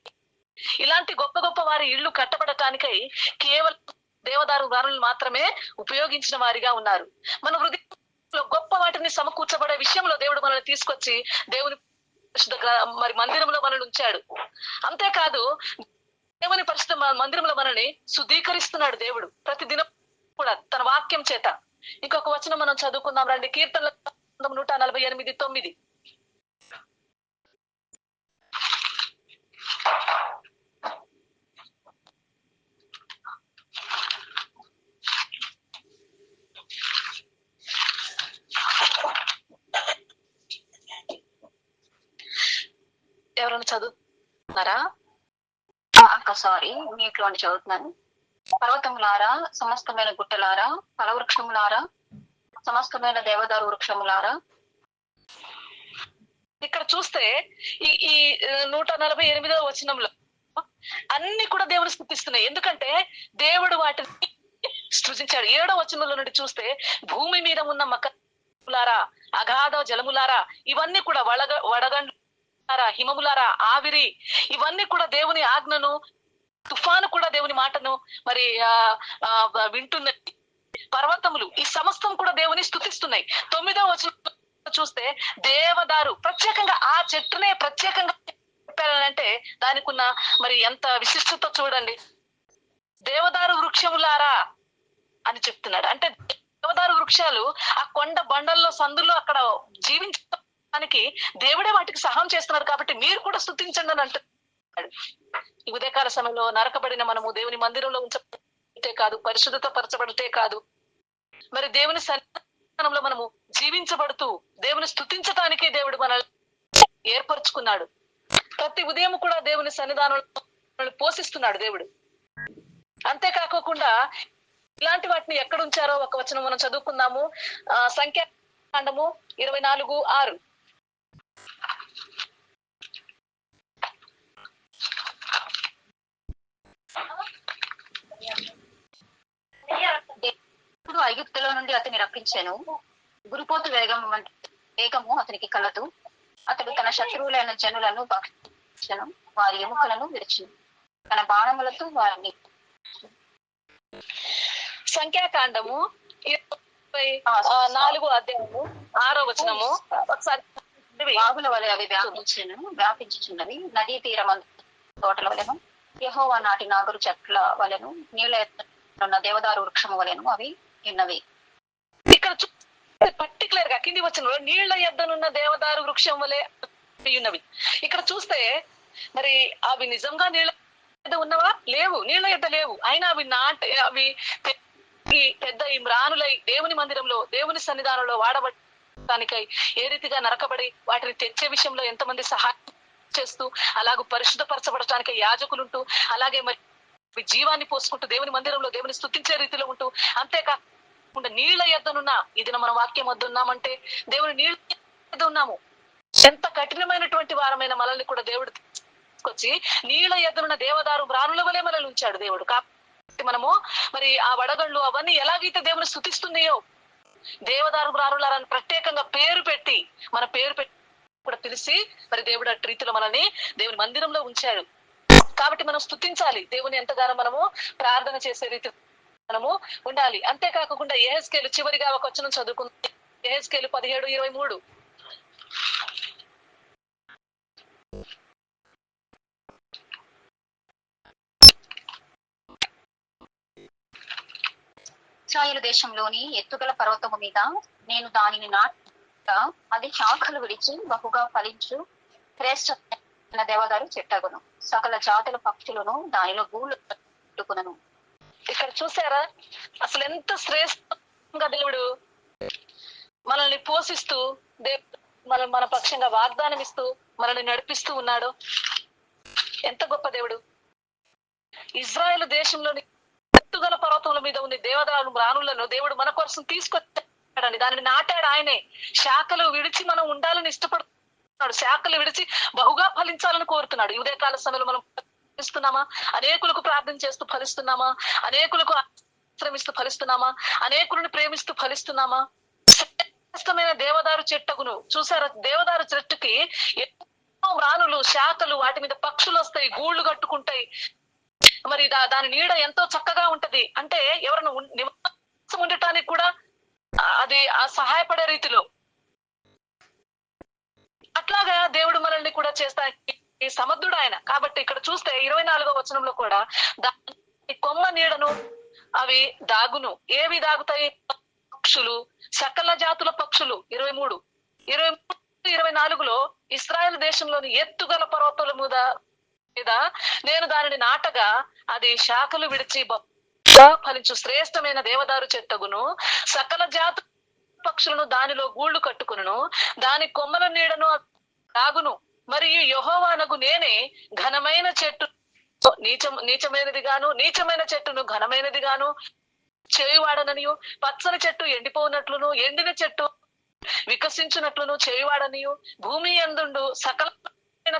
ఇలాంటి గొప్ప గొప్ప వారి ఇళ్లు కట్టబడటానికై కేవలం దేవదారు మ్రానులు మాత్రమే ఉపయోగించిన వారిగా ఉన్నారు. మన హృదయంలో గొప్ప వాటిని సమకూర్చబడే విషయంలో దేవుడు మనల్ని తీసుకొచ్చి దేవుని మరి మందిరంలో మనల్ని ఉంచాడు. అంతేకాదు దేవుని పరిశుద్ధ మందిరంలో మనల్ని శుద్ధీకరిస్తున్నాడు దేవుడు ప్రతి దినం కూడా తన వాక్యం చేత. ఇంకొక వచనం మనం చదువుకుందాం రండి. కీర్తనల 148:9. ఎవరైనా చదువుతున్నారా? సారీ, మీట్లోని చదువుతున్నాను. పర్వతములారా, సమస్తమైన గుట్టలారా, ఫలవృక్షములారా, సమస్తమైన దేవదారు వృక్షములారా. ఇక్కడ చూస్తే ఈ 148వ వచనంలో అన్ని కూడా దేవుని స్తుతిస్తున్నాయి. ఎందుకంటే దేవుడు వాటిని సృజించాడు. 7వ వచనంలో నుండి చూస్తే భూమి మీద ఉన్న మకరారా, అగాధ జలములారా, ఇవన్నీ కూడా వడగండ్లారా, హిమములారా, ఆవిరి, ఇవన్నీ కూడా దేవుని ఆజ్ఞను, తుఫాను కూడా దేవుని మాటను మరి వింటున్న పర్వతములు, ఈ సమస్తం కూడా దేవుని స్తుతిస్తున్నాయి. 9వ వచనం చూస్తే దేవదారు, ప్రత్యేకంగా ఆ చెట్టునే ప్రత్యేకంగా చెప్పారంటే దానికి ఉన్న మరి ఎంత విశిష్టత చూడండి. దేవదారు వృక్షములారా అని చెప్తున్నాడు. అంటే దేవదారు వృక్షాలు ఆ కొండ బండల్లో సందుల్లో అక్కడ జీవించడానికి దేవుడే వాటికి సహాయం చేస్తున్నారు. కాబట్టి మీరు కూడా స్తుతించండి అని అంటున్నాడు. ఈ ఉదయకాల సమయంలో నరకబడిన మనము దేవుని మందిరంలో ఉంచబడితే కాదు, పరిశుద్ధత పరచబడితే కాదు, మరి దేవుని సన్నిధానంలో మనము జీవించబడుతూ దేవుని స్తుతించటానికే దేవుడు మనల్ని ఏర్పరచుకున్నాడు. ప్రతి ఉదయం కూడా దేవుని సన్నిధానంలో పోషిస్తున్నాడు దేవుడు. అంతేకాకుండా ఇలాంటి వాటిని ఎక్కడ ఉంచారో ఒక వచనం మనం చదువుకుందాము. సంఖ్యాకాండము 24:6. దేవుడు ఐగుప్తులో నుండి అతన్ని రప్పించాను. గురుపోతు వేగము అతనికి కలదు. అతడు తన శత్రువులైన జనులను భక్షించెను, వారి ఎముకలను విరిచెను, తన బాణములతో వారిని. సంఖ్యాకాండము 24:6 వచనము. ఒకసారి వాగుల వలె అవి వ్యాపించుచున్నవి, నదీ తీరమందు తోటల వలెను, యెహోవా నాటి నాగరు చెట్ల వలెను, నీళ్ళ ఎత్తున్న దేవదారు వృక్షము వలెను అవి ఉన్నవి. ఇక్కడ పర్టికులర్ గా కింది వచనంలో నీళ్ల ఎద్దనున్న దేవదారు వృక్షం వలె ఉన్నవి. ఇక్కడ చూస్తే మరి అవి నిజంగా నీళ్ళ ఎద్ద ఉన్నవా? లేవు, నీళ్ల ఎద్ద లేవు. అయినా అవి పెద్ద ఈ మ్రానులై దేవుని మందిరంలో దేవుని సన్నిధానంలో వాడబడటానికై ఏ రీతిగా నరకబడి వాటిని తెచ్చే విషయంలో ఎంతమంది సహాయం చేస్తూ, అలాగూ పరిశుద్ధపరచబడటానికి యాజకులుంటూ, అలాగే మరి జీవాన్ని పోసుకుంటూ దేవుని మందిరంలో దేవుని స్తుతించే రీతిలో ఉంటూ, అంతేకాకుండా నీళ్ల ఎద్దనున్న ఇది మనం వాక్యం వద్దున్నామంటే దేవుని నీళ్ళ ఎద్ద ఉన్నాము. ఎంత కఠినమైనటువంటి వారమైన మనల్ని కూడా దేవుడు తీసుకొచ్చి నీళ్ల ఎద్దనున్న దేవదారు మ్రానుల వలె మనల్ని ఉంచాడు దేవుడు. కాబట్టి మనము మరి ఆ వడగళ్ళు అవన్నీ ఎలాగైతే దేవుని స్తుతిస్తున్నాయో, దేవదారు మ్రానులని ప్రత్యేకంగా పేరు పెట్టి మన పేరు పెట్టి కూడా పిలిచి మరి దేవుడు అటు రీతిలో మనల్ని దేవుని మందిరంలో ఉంచాడు. కాబట్టి మనం స్తుతించాలి దేవుని ఎంతగానో మనము ప్రార్థన చేసే రీతి మనము ఉండాలి. అంతేకాకుండా యెహెజ్కేలు చివరిగా ఒక వచనం చదువుకుంది. యెహెజ్కేలు 17:23. ఇశ్రాయేలు దేశంలోని ఎత్తుగల పర్వతము మీద నేను దానిని నాటగా అది శాఖలు విడిచి బహుగా ఫలించు శ్రేష్ఠ దేవదారు చెట్టగును, సకల జాతుల పక్షులను దానిలో గూళ్ళు పెట్టుకునను. ఇక్కడ చూసారా అసలు ఎంత శ్రేష్టంగా దేవుడు మనల్ని పోషిస్తూ మన పక్షంగా వాగ్దానం ఇస్తూ మనల్ని నడిపిస్తూ ఉన్నాడు. ఎంత గొప్ప దేవుడు! ఇజ్రాయెల్ దేశంలోని ఎత్తుగల పర్వతముల మీద ఉన్న దేవదారు రాణులను దేవుడు మన కోసం తీసుకొచ్చాడండి. దానిని నాటాడు ఆయనే. శాఖలు విడిచి మనం ఉండాలని ఇష్టపడుతున్నాడు. శాఖలు విడిచి బహుగా ఫలించాలని కోరుతున్నాడు. ఈ ఉదయకాల సమయంలో మనం ఫలిస్తున్నామా? అనేకులకు ప్రార్థన చేస్తూ ఫలిస్తున్నామా? అనేకులకు ఆశ్రమిస్తూ ఫలిస్తున్నామా? అనేకులను ప్రేమిస్తూ ఫలిస్తున్నామా? శ్రేష్టమైన దేవదారు చెట్టును చూసారా? దేవదారు చెట్టుకి ఎన్నో రాణులు, శాఖలు, వాటి మీద పక్షులు వస్తాయి, గూళ్ళు కట్టుకుంటాయి. మరి దాని నీడ ఎంతో చక్కగా ఉంటది. అంటే ఎవరైనా నివాసం ఉండటానికి కూడా అది సహాయపడే రీతిలో. అట్లాగా దేవుడు మనల్ని కూడా చేస్తాయి సమర్థుడు ఆయన. కాబట్టి ఇక్కడ చూస్తే 24వ వచనంలో కూడా దాని కొమ్మ నీడను అవి దాగును. ఏవి దాగుతాయి? పక్షులు, సకల జాతుల పక్షులు. 23, 24లో ఇశ్రాయేలు దేశంలోని ఎత్తుగల పర్వతాల మీద నేను దానిని నాటగా అది శాఖలు విడిచి ఫలించు శ్రేష్టమైన దేవదారు చెట్టగును. సకల జాతు పక్షులను దానిలో గూళ్లు కట్టుకును. దాని కొమ్మల నీడను దాగును. మరియు యెహోవానగు నేనే ఘనమైన చెట్టు నీచమైనది గాను, నీచమైన చెట్టును ఘనమైనది గాను చేయువాడననియు, పచ్చని చెట్టు ఎండిపోనట్లును, ఎండిన చెట్టు వికసించినట్లును చేయువాడనియు, భూమి యందుండు సకల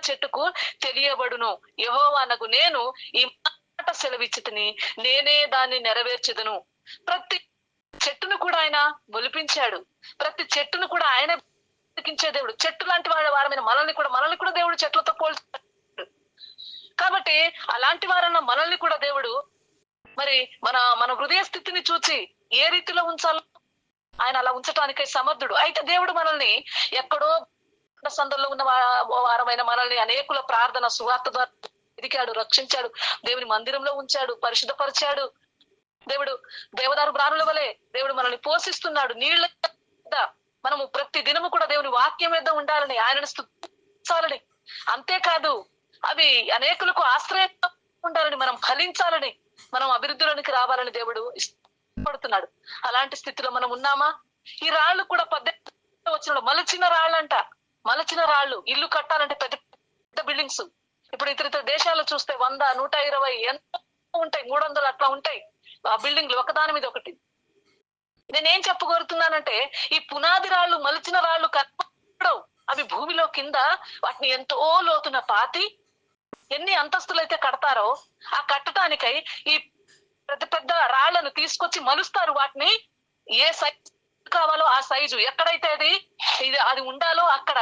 చెట్టుకు తెలియబడును. యెహోవానగు నేను ఈ మాట సెలవిచ్చితిని, నేనే దాన్ని నెరవేర్చెదను. ప్రతి చెట్టును కూడా ఆయన మొలిపించాడు. ప్రతి చెట్టును కూడా ఆయన బ్రతికించే దేవుడు. చెట్టు లాంటి వారమైన మనల్ని కూడా దేవుడు చెట్లతో పోల్చాడు. కాబట్టి అలాంటి వారన్న మనల్ని కూడా దేవుడు మరి మన హృదయ స్థితిని చూచి ఏ రీతిలో ఉంచాలో ఆయన అలా ఉంచటానికై సమర్థుడు. అయితే దేవుడు మనల్ని ఎక్కడో సందర్లో ఉన్న వారమైన మనల్ని అనేకుల ప్రార్థన సువార్త ద్వారా ఎదిగాడు, రక్షించాడు, దేవుని మందిరంలో ఉంచాడు, పరిశుద్ధపరిచాడు. దేవుడు దేవదారు బ్రాహ్మణుల వలె దేవుడు మనల్ని పోషిస్తున్నాడు. నీళ్ళ మనము ప్రతి దినము కూడా దేవుని వాక్యం మీద ఉండాలని, ఆయనను స్తుతించాలని, అంతేకాదు అవి అనేకులకు ఆశ్రయంగా ఉండాలని, మనం ఫలించాలని, మనం అభివృద్ధిలోనికి రావాలని దేవుడు ఇష్టపడుతున్నాడు. అలాంటి స్థితిలో మనం ఉన్నామా? ఈ రాళ్ళు కూడా 18వ వచనంలో మలచిన రాళ్ళంట. మలచిన రాళ్ళు ఇల్లు కట్టాలంటే పెద్ద పెద్ద బిల్డింగ్స్. ఇప్పుడు ఇతర దేశాల్లో చూస్తే 100, 120 ఎంతో ఉంటాయి, 300 అట్లా ఉంటాయి ఆ బిల్డింగ్లు ఒకదాని మీద ఒకటి. నేనేం చెప్పగోరుతున్నానంటే ఈ పునాది రాళ్ళు, మలిచిన రాళ్ళు కట్టడం, అవి భూమిలో కింద వాటిని ఎంతో లోతున పాతి ఎన్ని అంతస్తులు అయితే కడతారో ఆ కట్టడానికై ఈ పెద్ద పెద్ద రాళ్లను తీసుకొచ్చి మలుస్తారు. వాటిని ఏ సైజు కావాలో ఆ సైజు, ఎక్కడైతే అది ఉండాలో అక్కడ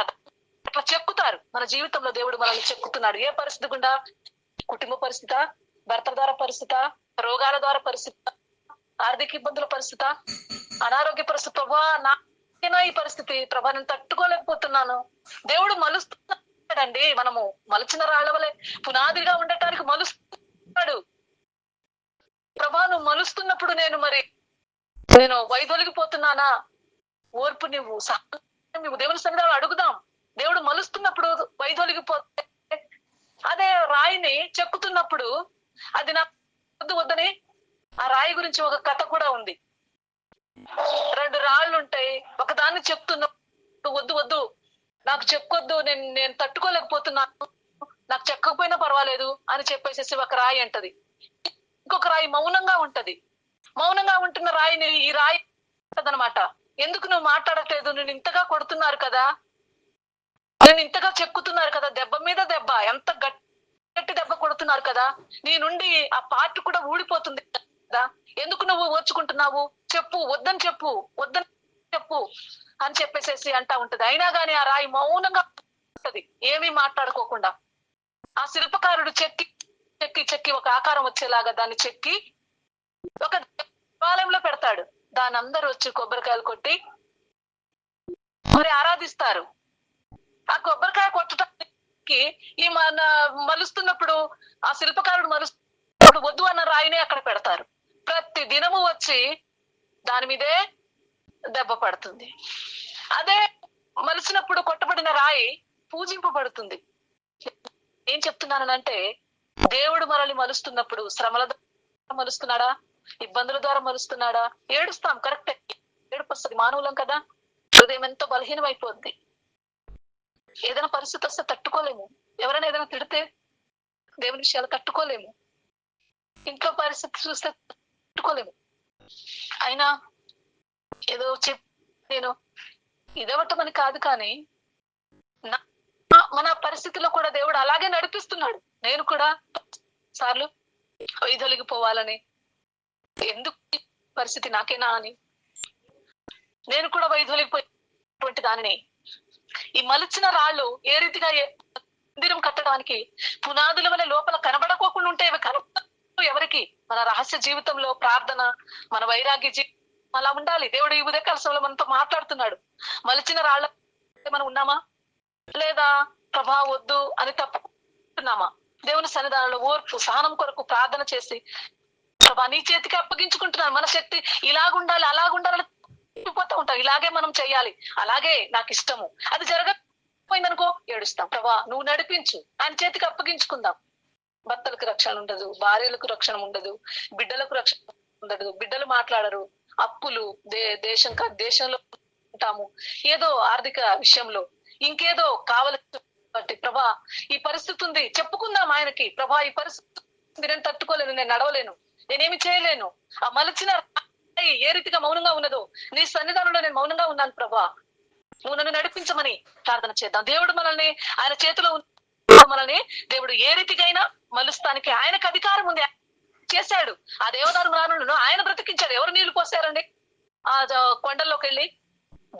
అట్లా చెక్కుతారు. మన జీవితంలో దేవుడు మనల్ని చెక్కుతున్నాడు. ఏ పరిస్థితి గుండా? కుటుంబ పరిస్థితి, భర్త ద్వారా పరిస్థితి, రోగాల ద్వారా పరిస్థితి, ఆర్థిక ఇబ్బందుల పరిస్థితి, అనారోగ్య పరిస్థితి. ప్రభా నాకేనా ఈ పరిస్థితి? ప్రభా నేను తట్టుకోలేకపోతున్నాను. దేవుడు మలుస్తున్నాడండి. మనము మలిచిన రాళ్ల వలె పునాదిగా ఉండటానికి మలుస్తున్నాడు. ప్రభా నువ్వు మలుస్తున్నప్పుడు నేను వైదొలిగిపోతున్నానా? ఓర్పు నువ్వు దేవుని సన్నిధిలో అడుగుదాం. దేవుడు మలుస్తున్నప్పుడు వైదొలిగిపోతే, అదే రాయిని చెక్కుతున్నప్పుడు అది నాకు వద్దని, ఆ రాయి గురించి ఒక కథ కూడా ఉంది. 2 రాళ్ళు ఉంటాయి, ఒకదాన్ని చెప్తున్నప్పుడు వద్దు నాకు చెక్కొద్దు, నేను తట్టుకోలేకపోతున్నాను, నాకు చెక్కకపోయినా పర్వాలేదు అని చెప్పేసేసి ఒక రాయి అంటది. ఇంకొక రాయి మౌనంగా ఉంటది. మౌనంగా ఉంటున్న రాయిని ఈ రాయి అంటదనమాట, ఎందుకు నువ్వు మాట్లాడట్లేదు? నేను ఇంతగా కొడుతున్నారు కదా, నేను ఇంతగా చెక్కుతున్నారు కదా, దెబ్బ మీద దెబ్బ, ఎంత గట్టి దెబ్బ కొడుతున్నారు కదా, నీ నుండి ఆ పార్ట్ కూడా ఊడిపోతుంది కదా, ఎందుకు నువ్వు ఓర్చుకుంటున్నావు? చెప్పు, వద్దని చెప్పు అని చెప్పేసేసి అంటా ఉంటది. అయినా గాని ఆ రాయి మౌనంగా ఉంటది, ఏమీ మాట్లాడుకోకుండా. ఆ శిల్పకారుడు చెక్కి ఒక ఆకారం వచ్చేలాగా దాన్ని చెక్కి ఒక దేవాలయంలో పెడతాడు. దాని అందరూ వచ్చి కొబ్బరికాయలు కొట్టి మరి ఆరాధిస్తారు. ఆ కొబ్బరికాయ కొట్టడానికి ఈ మలుస్తున్నప్పుడు, ఆ శిల్పకారుడు మలుస్తున్నప్పుడు వద్దు అన్న రాయినే అక్కడ పెడతారు. ప్రతి దినము వచ్చి దాని మీదే దెబ్బ పడుతుంది. అదే మలిసినప్పుడు కొట్టబడిన రాయి పూజింపబడుతుంది. ఏం చెప్తున్నానంటే, దేవుడు మనల్ని మలుస్తున్నప్పుడు శ్రమల ద్వారా మలుస్తున్నాడా? ఇబ్బందుల ద్వారా మలుస్తున్నాడా? ఏడుస్తాం, కరెక్టే, ఏడుపు వస్తుంది, మానవులం కదా. హృదయం ఎంతో బలహీనం అయిపోద్ది. ఏదైనా పరిస్థితి వస్తే తట్టుకోలేము. ఎవరైనా ఏదైనా తిడితే దేవుని విషయాలు తట్టుకోలేము. ఇంట్లో పరిస్థితి చూస్తే తట్టుకోలేము. అయినా ఏదో నేను ఇదవటమని కాదు, కానీ మన పరిస్థితిలో కూడా దేవుడు అలాగే నడిపిస్తున్నాడు. నేను కూడా సార్లు వైదొలిగిపోవాలని, ఎందుకు పరిస్థితి నాకేనా అని నేను కూడా వైదొలిగిపోయేటువంటి దానిని. ఈ మలిచిన రాళ్ళు ఏ రీతిగా మందిరం కట్టడానికి పునాదుల వల్ల లోపల కనబడకోకుండా ఉంటే ఇవి కనబడవు ఎవరికి. మన రహస్య జీవితంలో ప్రార్థన, మన వైరాగ్య జీవితం అలా ఉండాలి. దేవుడు ఈ ఉదయకాల సమయంలో మనతో మాట్లాడుతున్నాడు. మలిచిన రాళ్ళ మనం ఉన్నామా, లేదా ప్రభా వద్దు అని తప్పుకుంటున్నామా? దేవుని సన్నిధానంలో ఓర్పు సహనం కొరకు ప్రార్థన చేసి, ప్రభా నీ చేతికి అప్పగించుకుంటున్నాను, మన శక్తి ఇలాగుండాలి అలాగుండాలని పోతూ ఉంటాం. ఇలాగే మనం చెయ్యాలి, అలాగే నాకు ఇష్టము. అది జరగకపోయిందనుకో ఏడుస్తాం. ప్రభా నువ్వు నడిపించు, ఆయన చేతికి అప్పగించుకుందాం. భర్తలకు రక్షణ ఉండదు, భార్యలకు రక్షణ ఉండదు, బిడ్డలకు రక్షణ ఉండదు, బిడ్డలు మాట్లాడరు, అప్పులు, దేశంలో ఉంటాము, ఏదో ఆర్థిక విషయంలో ఇంకేదో కావాలి. ప్రభా ఈ పరిస్థితి ఉంది, చెప్పుకుందాం ఆయనకి. ప్రభా ఈ పరిస్థితి నేను తట్టుకోలేను, నేను నడవలేను, నేనేమి చేయలేను. ఆ మలచిన ఏ రీతిగా మౌనంగా ఉన్నదో నీ సన్నిధానంలో నేను మౌనంగా ఉన్నాను ప్రభా, నువ్వు నన్ను నడిపించమని ప్రార్థన చేద్దాం. దేవుడు మనల్ని ఆయన చేతిలో మనల్ని దేవుడు ఏ రీతికైనా మలుస్తానికి ఆయనకు అధికారం ఉంది, చేశాడు. ఆ దేవదారు మ్రానులను ఆయన బ్రతికించాడు. ఎవరు నీళ్లు పోసారండి ఆ కొండల్లోకి వెళ్ళి?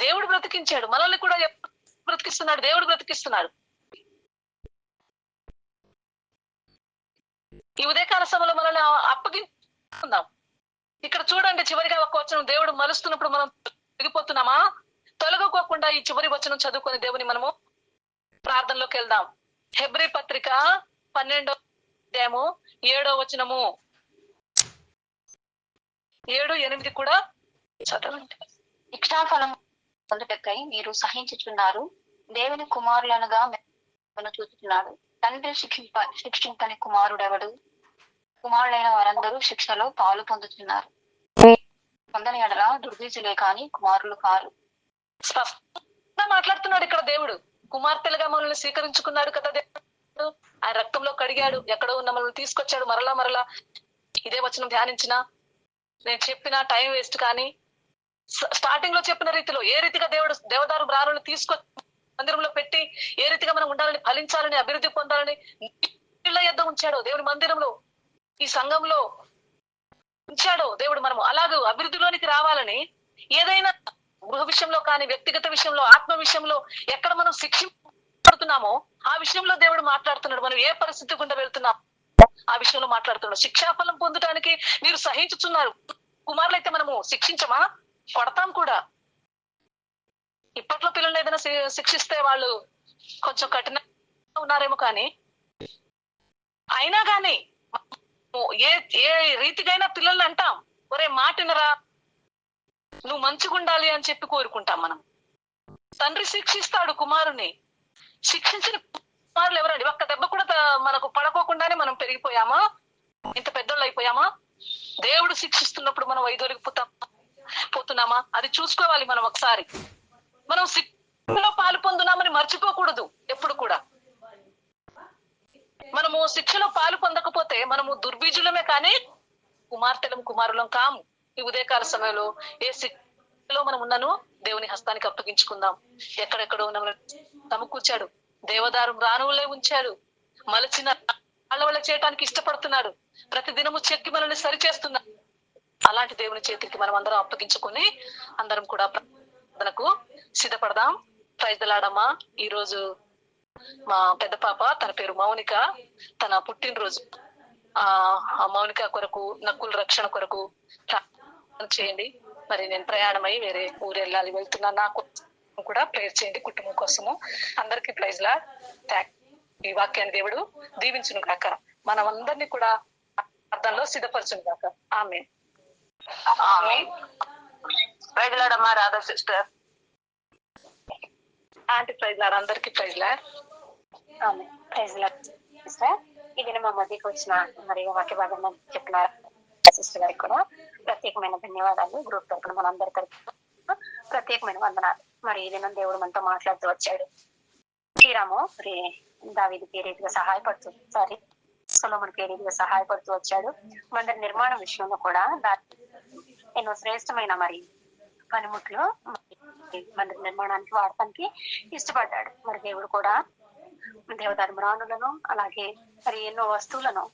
దేవుడు బ్రతికించాడు. మనల్ని కూడా బ్రతికిస్తున్నాడు, దేవుడు బ్రతికిస్తున్నాడు. ఈ ఉదయకాల సమయంలో మనల్ని అప్పగించుకుందాం. ఇక్కడ చూడండి, చివరిగా ఒక వచనం, దేవుడు మలుస్తున్నప్పుడు మనం తొలగిపోతున్నామా? తొలగకోకుండా ఈ చివరి వచనం చదువుకొని దేవుని మనము ప్రార్థనలోకి వెళ్దాం. హెబ్రీ పత్రిక 12వ అధ్యాయము 7వ వచనము, 7, 8 కూడా చదవండి. శిక్షాఫలం పొందుటకై మీరు సహించుచున్నారు, దేవుని కుమారులనుగా చూచుచున్నాడు. తండ్రి శిక్షింపని కుమారుడెవడు? కుమారుడైన వారందరూ శిక్షలో పాలు పొందుతున్నారు. పొందని ఎడల దుర్బీజులే కాని కుమారులు కారు. స్పష్టంగా మాట్లాడుతున్నాడు ఇక్కడ దేవుడు. కుమార్తెలుగా మనల్ని స్వీకరించుకున్నాడు కదా దేవుడు. ఆయన రక్తంలో కడిగాడు, ఎక్కడో ఉన్న మనల్ని తీసుకొచ్చాడు. మరలా ఇదే వచనం ధ్యానించిన, నేను చెప్పిన టైం వేస్ట్. కానీ స్టార్టింగ్ లో చెప్పిన రీతిలో ఏ రీతిగా దేవుడు దేవదారు బ్రారులను తీసుకొచ్చి మందిరంలో పెట్టి ఏ రీతిగా మనం ఉండాలని, ఫలించాలని, అభివృద్ధి పొందాలని నీళ్ళ యొద్ద ఉంచాడో, దేవుడి మందిరంలో ఈ సంఘంలో ఉంచాడో దేవుడు, మనము అలాగూ అభివృద్ధిలోనికి రావాలని, ఏదైనా గృహ విషయంలో కానీ, వ్యక్తిగత విషయంలో, ఆత్మ విషయంలో ఎక్కడ మనం శిక్షించబడుతున్నామో ఆ విషయంలో దేవుడు మాట్లాడుతున్నాడు. మనం ఏ పరిస్థితి గుండా వెళ్తున్నాం ఆ విషయంలో మాట్లాడుతున్నాడు. శిక్షాఫలం పొందడానికి మీరు సహించుతున్నారు. కుమారులైతే మనము శిక్షించమా? కొడతాం కూడా. ఇప్పట్లో పిల్లల్ని ఏదైనా శిక్షిస్తే వాళ్ళు కొంచెం కఠినంగా ఉన్నారేమో, కానీ అయినా కానీ ఏ రీతికైనా పిల్లల్ని అంటాం, ఒరే మాటినరా, నువ్వు మంచిగా ఉండాలి అని చెప్పి కోరుకుంటాం మనం. తండ్రి శిక్షిస్తాడు కుమారుని. శిక్షించిన కుమారులు ఎవరండి? ఒక్క దెబ్బ కూడా మనకు పడకోకుండానే మనం పెరిగిపోయామా? ఇంత పెద్దోళ్ళు అయిపోయామా? దేవుడు శిక్షిస్తున్నప్పుడు మనం పోతున్నామా? అది చూసుకోవాలి మనం ఒకసారి. మనం శిక్షలో పాలు పొందున్నామని మర్చిపోకూడదు ఎప్పుడు కూడా. మనము శిక్షలో పాలు పొందకపోతే మనము దుర్బీజులమే కానీ కుమారులం కాము. ఈ ఉదయకాల సమయంలో ఏ శిక్షలో మనం ఉన్నాను దేవుని హస్తానికి అప్పగించుకుందాం. ఎక్కడెక్కడో ఉన్న సమకూర్చాడు, దేవదారు రానువులే ఉంచాడు, మలచిన వాళ్ళ చేయటానికి ఇష్టపడుతున్నాడు. ప్రతి దినము చెక్కి మనల్ని సరిచేస్తున్నాడు. అలాంటి దేవుని చేతికి మనం అందరం అప్పగించుకొని అందరం కూడా ప్రార్థనకు సిద్ధపడదాం. ప్రైజ్ ది లార్డ్ అమ్మా. ఈ రోజు మా పెద్ద పాప, తన పేరు మౌనిక, తన పుట్టినరోజు. ఆ మౌనిక కొరకు, నక్కుల రక్షణ కొరకు ప్రార్థన చేయండి. మరి నేను ప్రయాణమై వేరే ఊరు వెళ్తున్నాను. నా కోసం కూడా ప్రేయర్ చేయండి, కుటుంబం కోసము. అందరికీ ప్రైజ్ ది లార్డ్. ఈ వాక్యాన్ని దేవుడు దీవించును గాక, మనం అందరినీ కూడా ప్రార్థనలో సిద్ధపరచును గాక. ఆమేన్. ప్రైజ్ ది లార్డ్ అమ్మా. Radha sister, aunty praise lord. అందరికీ praise lord. Amen. Praise lord sister. ఈ దినం మా మధ్యకి వచ్చిన మరి వాక్య భాగం చెప్పిన సిస్టర్ గారికి కూడా ప్రత్యేకమైన ధన్యవాదాలు. గ్రూప్ తరపున మనందరి తరపున ప్రత్యేకమైన వందనాలు. మరి ఈ దినం దేవుడు మనతో మాట్లాడుతూ వచ్చాడు. శ్రీరాము మరి దావీదుకి ఏ రీతిగా సహాయపడుతూ సొలొమోనుకి ఏ రీతిగా సహాయపడుతూ వచ్చాడు. మందిర నిర్మాణం విషయంలో కూడా ఎన్నో శ్రేష్టమైన మరి పనిముట్లు మందిర నిర్మాణానికి వాడటానికి ఇష్టపడ్డాడు. మరి దేవుడు కూడా దేవదారు మ్రాణులను అలాగే మరి ఎన్నో వస్తువులను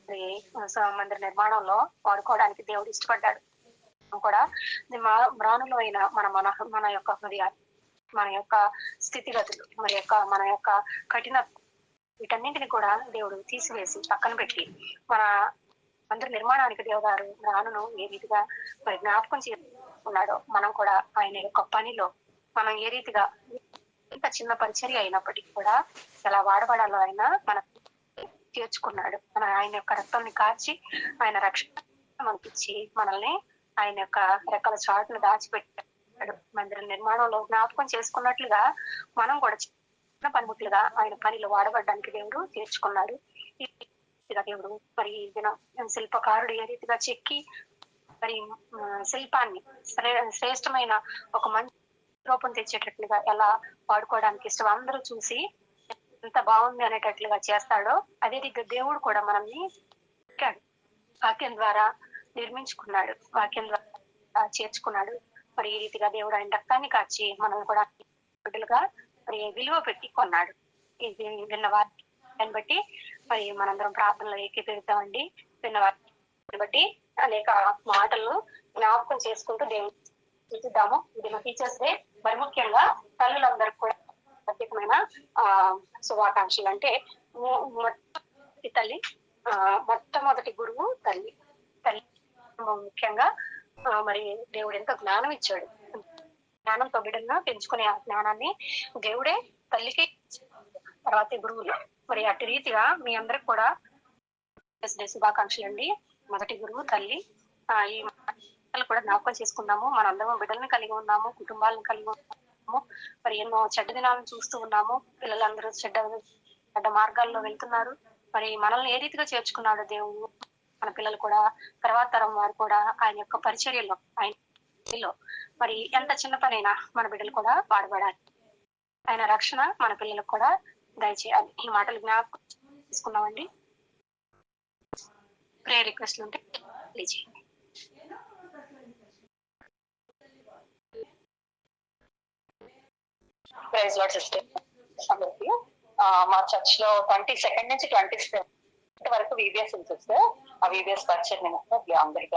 మరి మందిర నిర్మాణంలో వాడుకోవడానికి దేవుడు ఇష్టపడ్డాడు. కూడా మ్రాణులు అయిన మన మన మన యొక్క హృదయాలు, మన యొక్క స్థితిగతులు, మన యొక్క కఠిన వీటన్నింటిని కూడా దేవుడు తీసివేసి పక్కన పెట్టి మన మందిర నిర్మాణానికి దేవదారు మ్రాణును ఏ రీతిగా మరి జ్ఞాపకం చేసుకున్నాడో మనం కూడా ఆయన యొక్క పనిలో మనం ఏ రీతిగా ఇంత చిన్న పరిచర్య అయినప్పటికీ కూడా ఎలా వాడబడాలో ఆయన మన తీర్చుకున్నాడు. ఆయన యొక్క రక్తాన్ని కార్చి ఆయన రక్షణ మనకిచ్చి మనల్ని ఆయన యొక్క రెక్కల చాటును దాచిపెట్టాడు. మందిర నిర్మాణంలో జ్ఞాపకం చేసుకున్నట్లుగా మనం కూడా చిన్న పనిముట్లుగా ఆయన పనిలో వాడబడడానికి దేవుడు తీర్చుకున్నాడు. దేవుడు మరి శిల్పకారుడు ఏ రీతిగా చెక్కి మరి శిల్పాన్ని శ్రేష్టమైన ఒక మంచి రూపం తెచ్చేటట్లుగా ఎలా వాడుకోవడానికి ఇష్టం అందరూ చూసి ఎంత బాగుంది అనేటట్లుగా చేస్తాడో అదే రీతిగా దేవుడు కూడా మనల్ని వాక్యం ద్వారా నిర్మించుకున్నాడు, వాక్యం ద్వారా చేర్చుకున్నాడు. మరి ఈ రీతిగా దేవుడు ఆయన రక్తాన్ని కాచి మనం కూడా బిడ్డలుగా మరి విలువ పెట్టి కొన్నాడు. ఇది విన్న వారిని బట్టి మరి మనందరం ప్రార్థనలో ఏకీభవిద్దామండి. విన్న వారిని బట్టి అనేక మాటలను జ్ఞాపకం చేసుకుంటూ దేవుడు చూద్దాము. ఇది మా టీచర్స్ డే. మరి ముఖ్యంగా తల్లులందరికీ కూడా ప్రత్యేకమైన శుభాకాంక్షలు. అంటే తల్లి మొట్టమొదటి గురువు తల్లి. ముఖ్యంగా మరి దేవుడు ఎంతో జ్ఞానం ఇచ్చాడు. జ్ఞానంతో బిడ్డలను పెంచుకునే ఆ జ్ఞానాన్ని దేవుడే తల్లికి తర్వాత గురువులు. మరి అటు రీతిగా మీ అందరికి కూడా శుభాకాంక్షలు అండి. మొదటి గురువు తల్లి. ఈ కూడా జ్ఞాపకం చేసుకున్నాము. మనందరం బిడ్డల్ని కలిగి ఉన్నాము, కుటుంబాలను కలిగి ఉన్నాము. మరి ఎన్నో చెడ్డ దినాలను చూస్తూ ఉన్నాము. పిల్లలందరూ చెడ్డ మార్గాల్లో వెళ్తున్నారు. మరి మనల్ని ఏ రీతిగా చేర్చుకున్నాడు దేవుడు. మన పిల్లలు కూడా తర్వాత తరం వారు కూడా ఆయన యొక్క పరిచర్యలో ఆయన మరి ఎంత చిన్న పనైనా మన బిడ్డలు కూడా వాడబడాలి. ఆయన రక్షణ మన పిల్లలకు కూడా దయచేయాలి. ఈ మాటలు జ్ఞాపకం తీసుకున్నామండి. ప్రేయర్ రిక్వెస్ట్లు ఉంటే తెలియజేయండి. Praise lord sister. అందరికి మా చర్చ్ లో 22 నుంచి 25 వరకు VBS ఉంది సార్. ఆ VBS పరిచయం అందరికి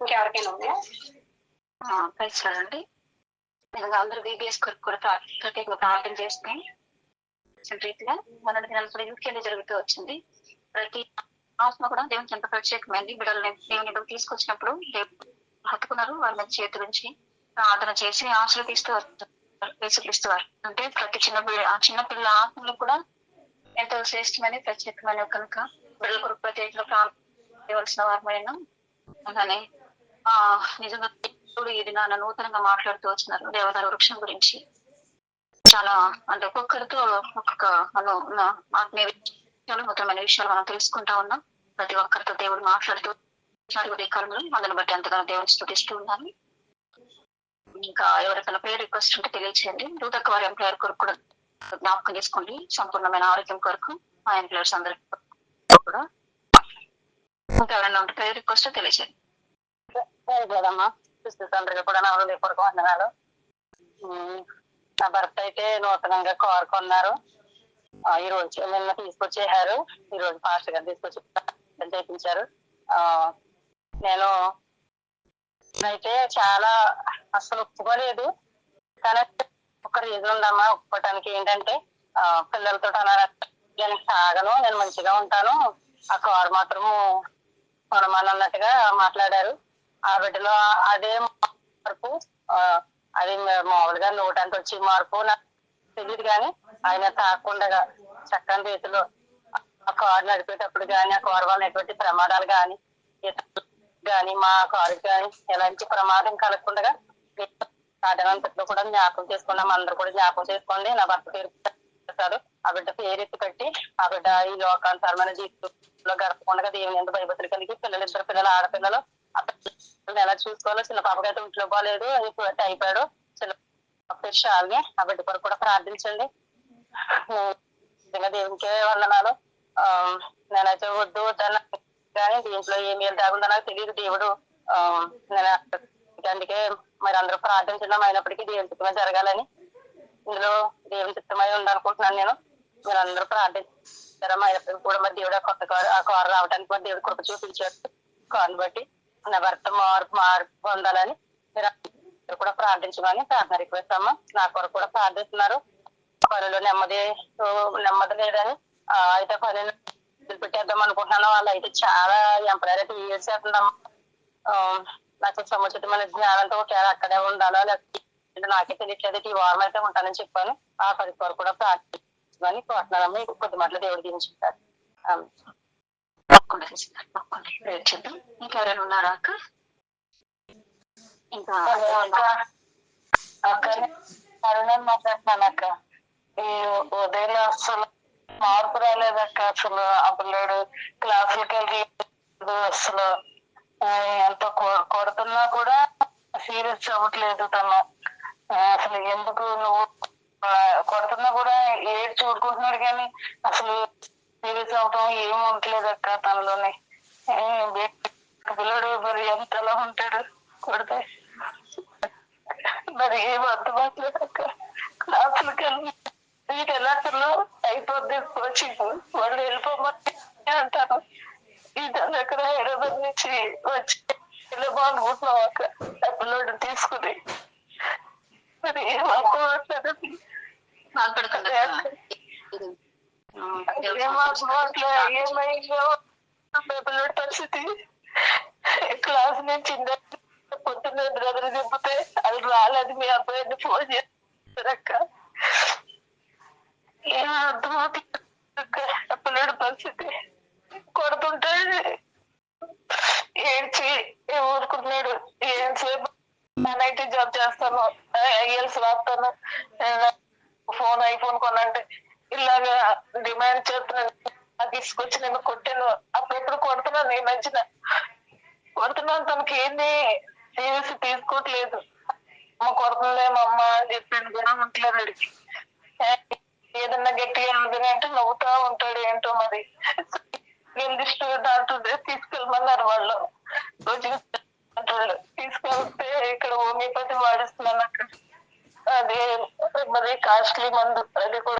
ఇంకెవరికైనా ఉన్నాయా? చూడండి. అందరూ VBS కొరకు కూడా ప్రత్యేకంగా ప్రార్థన చేసుకుని రీతిగా మన దినాలు కూడా యూకేలో జరుగుతూ వచ్చింది. ప్రతి ఆత్మ కూడా దేవునికి ఎంత ప్రత్యేకమైంది. బిడ్డలని దేవుని తీసుకొచ్చినప్పుడు హత్తుకున్నారు. వాళ్ళ మీద చేతి నుంచి ప్రార్థన చేసి ఆశీర్వదిస్తూ వస్తారు. అంటే ప్రతి చిన్న పిల్లల ఆత్మలు కూడా ఎంతో శ్రేష్టమైన ప్రత్యేకమైన కనుక బిడ్డల కొరకు ప్రత్యేకంగా ప్రార్థించవలసిన వారమైన అలానే నిజంగా ఈ దినాన నూతనంగా మాట్లాడుతూ వచ్చినారు దేవదారు వృక్షం గురించి. చాలా అంటే ఒక్కొక్కరితో ఒక్కొక్క ఆత్మీయ విషయాలు, నూతనమైన విషయాలు మనం తెలుసుకుంటా ఉన్నాం. ప్రతి ఒక్కరితో దేవుడు మాట్లాడుతూ కాలంలో అందుని బట్టి అంతగా దేవుని స్తుతిస్తూ ఉన్నాను. ఇంకా ఎవరికైనా ప్రేయర్ రిక్వెస్ట్ ఉంటే తెలియచేయండి. దూతక్క వారి ఎంప్లాయర్ కొరకు కూడా జ్ఞాపకం చేసుకోండి. సంపూర్ణమైన ఆరోగ్యం కొరకు ఆ ఎంప్లాయర్స్ అందరికి కూడా ఇంకా ఎవరైనా ఉంటే ప్రేయర్ రిక్వెస్ట్ తెలియచేయండి. కదమ్మా అందరికి కూడా నా హృదయపూర్వక వందనాలు. నా భర్త అయితే నూతనంగా కారు కొన్నారు. ఈ రోజు నిన్న తీసుకొచ్చేసారు. ఈ రోజు పాస్టర్ గారు తీసుకొచ్చి చేయించారు. నేను అయితే చాలా అసలు ఒప్పుకోలేదు. కానీ ఒక రీజన్ ఉందమ్మా ఒప్పుకోవటానికి. ఏంటంటే పిల్లలతో నేను సాగను, నేను మంచిగా ఉంటాను, ఆ కారు మాత్రము కొనమన్నట్టుగా మాట్లాడారు. ఆ బిడ్డలో అదే మార్పు, అది మామూలుగా నోటంత వచ్చి మార్పు నాకు తెలియదు. కానీ ఆయన తాకుండా చక్కని రీతిలో ఆ కారు నడిపేటప్పుడు కానీ, ఆ కారు వల్ల ఎటువంటి ప్రమాదాలు కానీ మా కారుకి కానీ ఎలాంటి ప్రమాదం కలగకుండా సాధనంతట్లో కూడా జ్ఞాపకం చేసుకున్నాం. అందరూ కూడా జ్ఞాపకం చేసుకోండి. నా భర్త పేరు చేస్తారు. ఆ బిడ్డ పేరెత్తి పెట్టి ఆ బిడ్డ ఈ లోకానుసారమైన జీవితంలో గడపకుండా దేవుని ఎంత భయభక్తులు కలిగి ఇద్దరు పిల్లలు ఆడపిల్లలు ఆ పిల్లల్ని ఎలా చూసుకోవాలో చిన్న పాపకైతే ఇంట్లో బాగాలేదు, అది అయిపోయాడు. చిన్న పేరు షాల్ని, ఆ బిడ్డ కొరకు కూడా ప్రార్థించండి. నిజంగా దేవునికే వందనాలు. నేనైతే వద్దు వద్దన్నా కానీ దీంట్లో ఏమి దాగుందో నాకు తెలియదు. దేవుడు నేను అందుకే మరి అందరూ ప్రార్థించడం అయినప్పటికీ దేవుని చిత్తమే జరగాలని, ఇందులో దేవుని చిత్తమై ఉందనుకుంటున్నాను నేను. మీరు అందరూ ప్రార్థించారా అయినప్పటికీ కూడా మరి దేవుడు కొత్త కారు ఆ కారు రావడానికి మరి దేవుడు కృప చూపించారు. కారుని బట్టి నా భర్త మార్పు పొందాలని మీరు కూడా ప్రార్థించమని ప్రార్థన రిక్వెస్ట్ అమ్మా. నా కొరకు కూడా ప్రార్థిస్తున్నారు. పనులు నెమ్మది లేదని అయితే పనులు పెట్టేద్దాం అనుకుంటున్నాను. వాళ్ళు అయితే చాలా ఎంప్లాయర్ అయితే ఇయర్స్ అవుతుందమ్మా. నాకు సముచితమైన జ్ఞానంతో ఒకవేళ అక్కడే ఉండాలో లేకపోతే నాకే తెలియట్లేదు. ఈ వారం అయితే ఉంటానని చెప్పాను. ఆ పని కొరకు కూడా ప్రార్థించమని కోరుతున్నానమ్మా. కొద్ది మాటలు దేవుడు దించుతారు. చూద్దాం. ఇంకెవరైనా ఉన్నారా అక్క? ఇంకా మాట్లాడుతున్నాను అక్క. ఈ ఉదయం అసలు మార్పు రాలేదక్క. అసలు ఆ పిల్లడు క్లాసులకి వెళ్ళి అసలు ఎంత కొడుతున్నా కూడా సీరియస్ అవ్వట్లేదు తను. అసలు ఎందుకు నువ్వు కొడుతున్నా కూడా ఏడు చూడుకుంటున్నాడు కానీ అసలు సీరియస్ అవటం ఏమి ఉండట్లేదు అక్క తనలోనే. పిల్లడు మరి ఎంతలా ఉంటాడు కొడితే మరి ఏం అర్థమవుతలేదు అక్క. క్లాసులకి వెళ్ళి వీటి ఎలాంటిలో అయిపోద్ది కోచింగ్, వాళ్ళు వెళ్ళిపోమని అంటారు. ఇతను ఎక్కడ హైదరాబాద్ నుంచి వచ్చి అనుకుంటున్నాం అక్క ఆ పిల్లడు తీసుకుని. మరి ఏం అర్థమవుతలేదు. ఏమైందో పిల్లడి పరిస్థితి. క్లాస్ నుంచి పొద్దున్న బ్రదర్ చెప్తే అది రాలేదు, మీ అబ్బాయిని ఫోన్ చేస్తారక్క. ఏం అర్థమవుతుంది పిల్లడి పరిస్థితి. కొడుతుంటే ఏడ్చి ఊరుకున్నాడు. ఏం సేపు నైట్ జాబ్ చేస్తాను, ఐఎల్స్ రాస్తాను, ఐఫోన్ కొనంటే ఇలాగా డిమాండ్ చేస్తున్నాను. తీసుకొచ్చి నేను కొట్టాను. అప్పుడెప్పుడు కొడుతున్నాను. ఈ మధ్యన కొడుతున్నాను. తనకి ఏంది సీరియస్ తీసుకోవట్లేదు. అమ్మ కొడుతుందేమో అమ్మ అని చెప్పాను కూడా ఉంటలేదు. అడిగి ఏదన్నా గట్టిగా ఉంది అంటే నవ్వుతా ఉంటాడు. ఏంటో మరి డాక్టర్ తీసుకెళ్ళమన్నారు వాళ్ళు. తీసుకెళ్తే ఇక్కడ హోమియోపతి వాడిస్తున్నాను అక్కడ. అదే మరి కాస్ట్లీ మందు, అది కూడా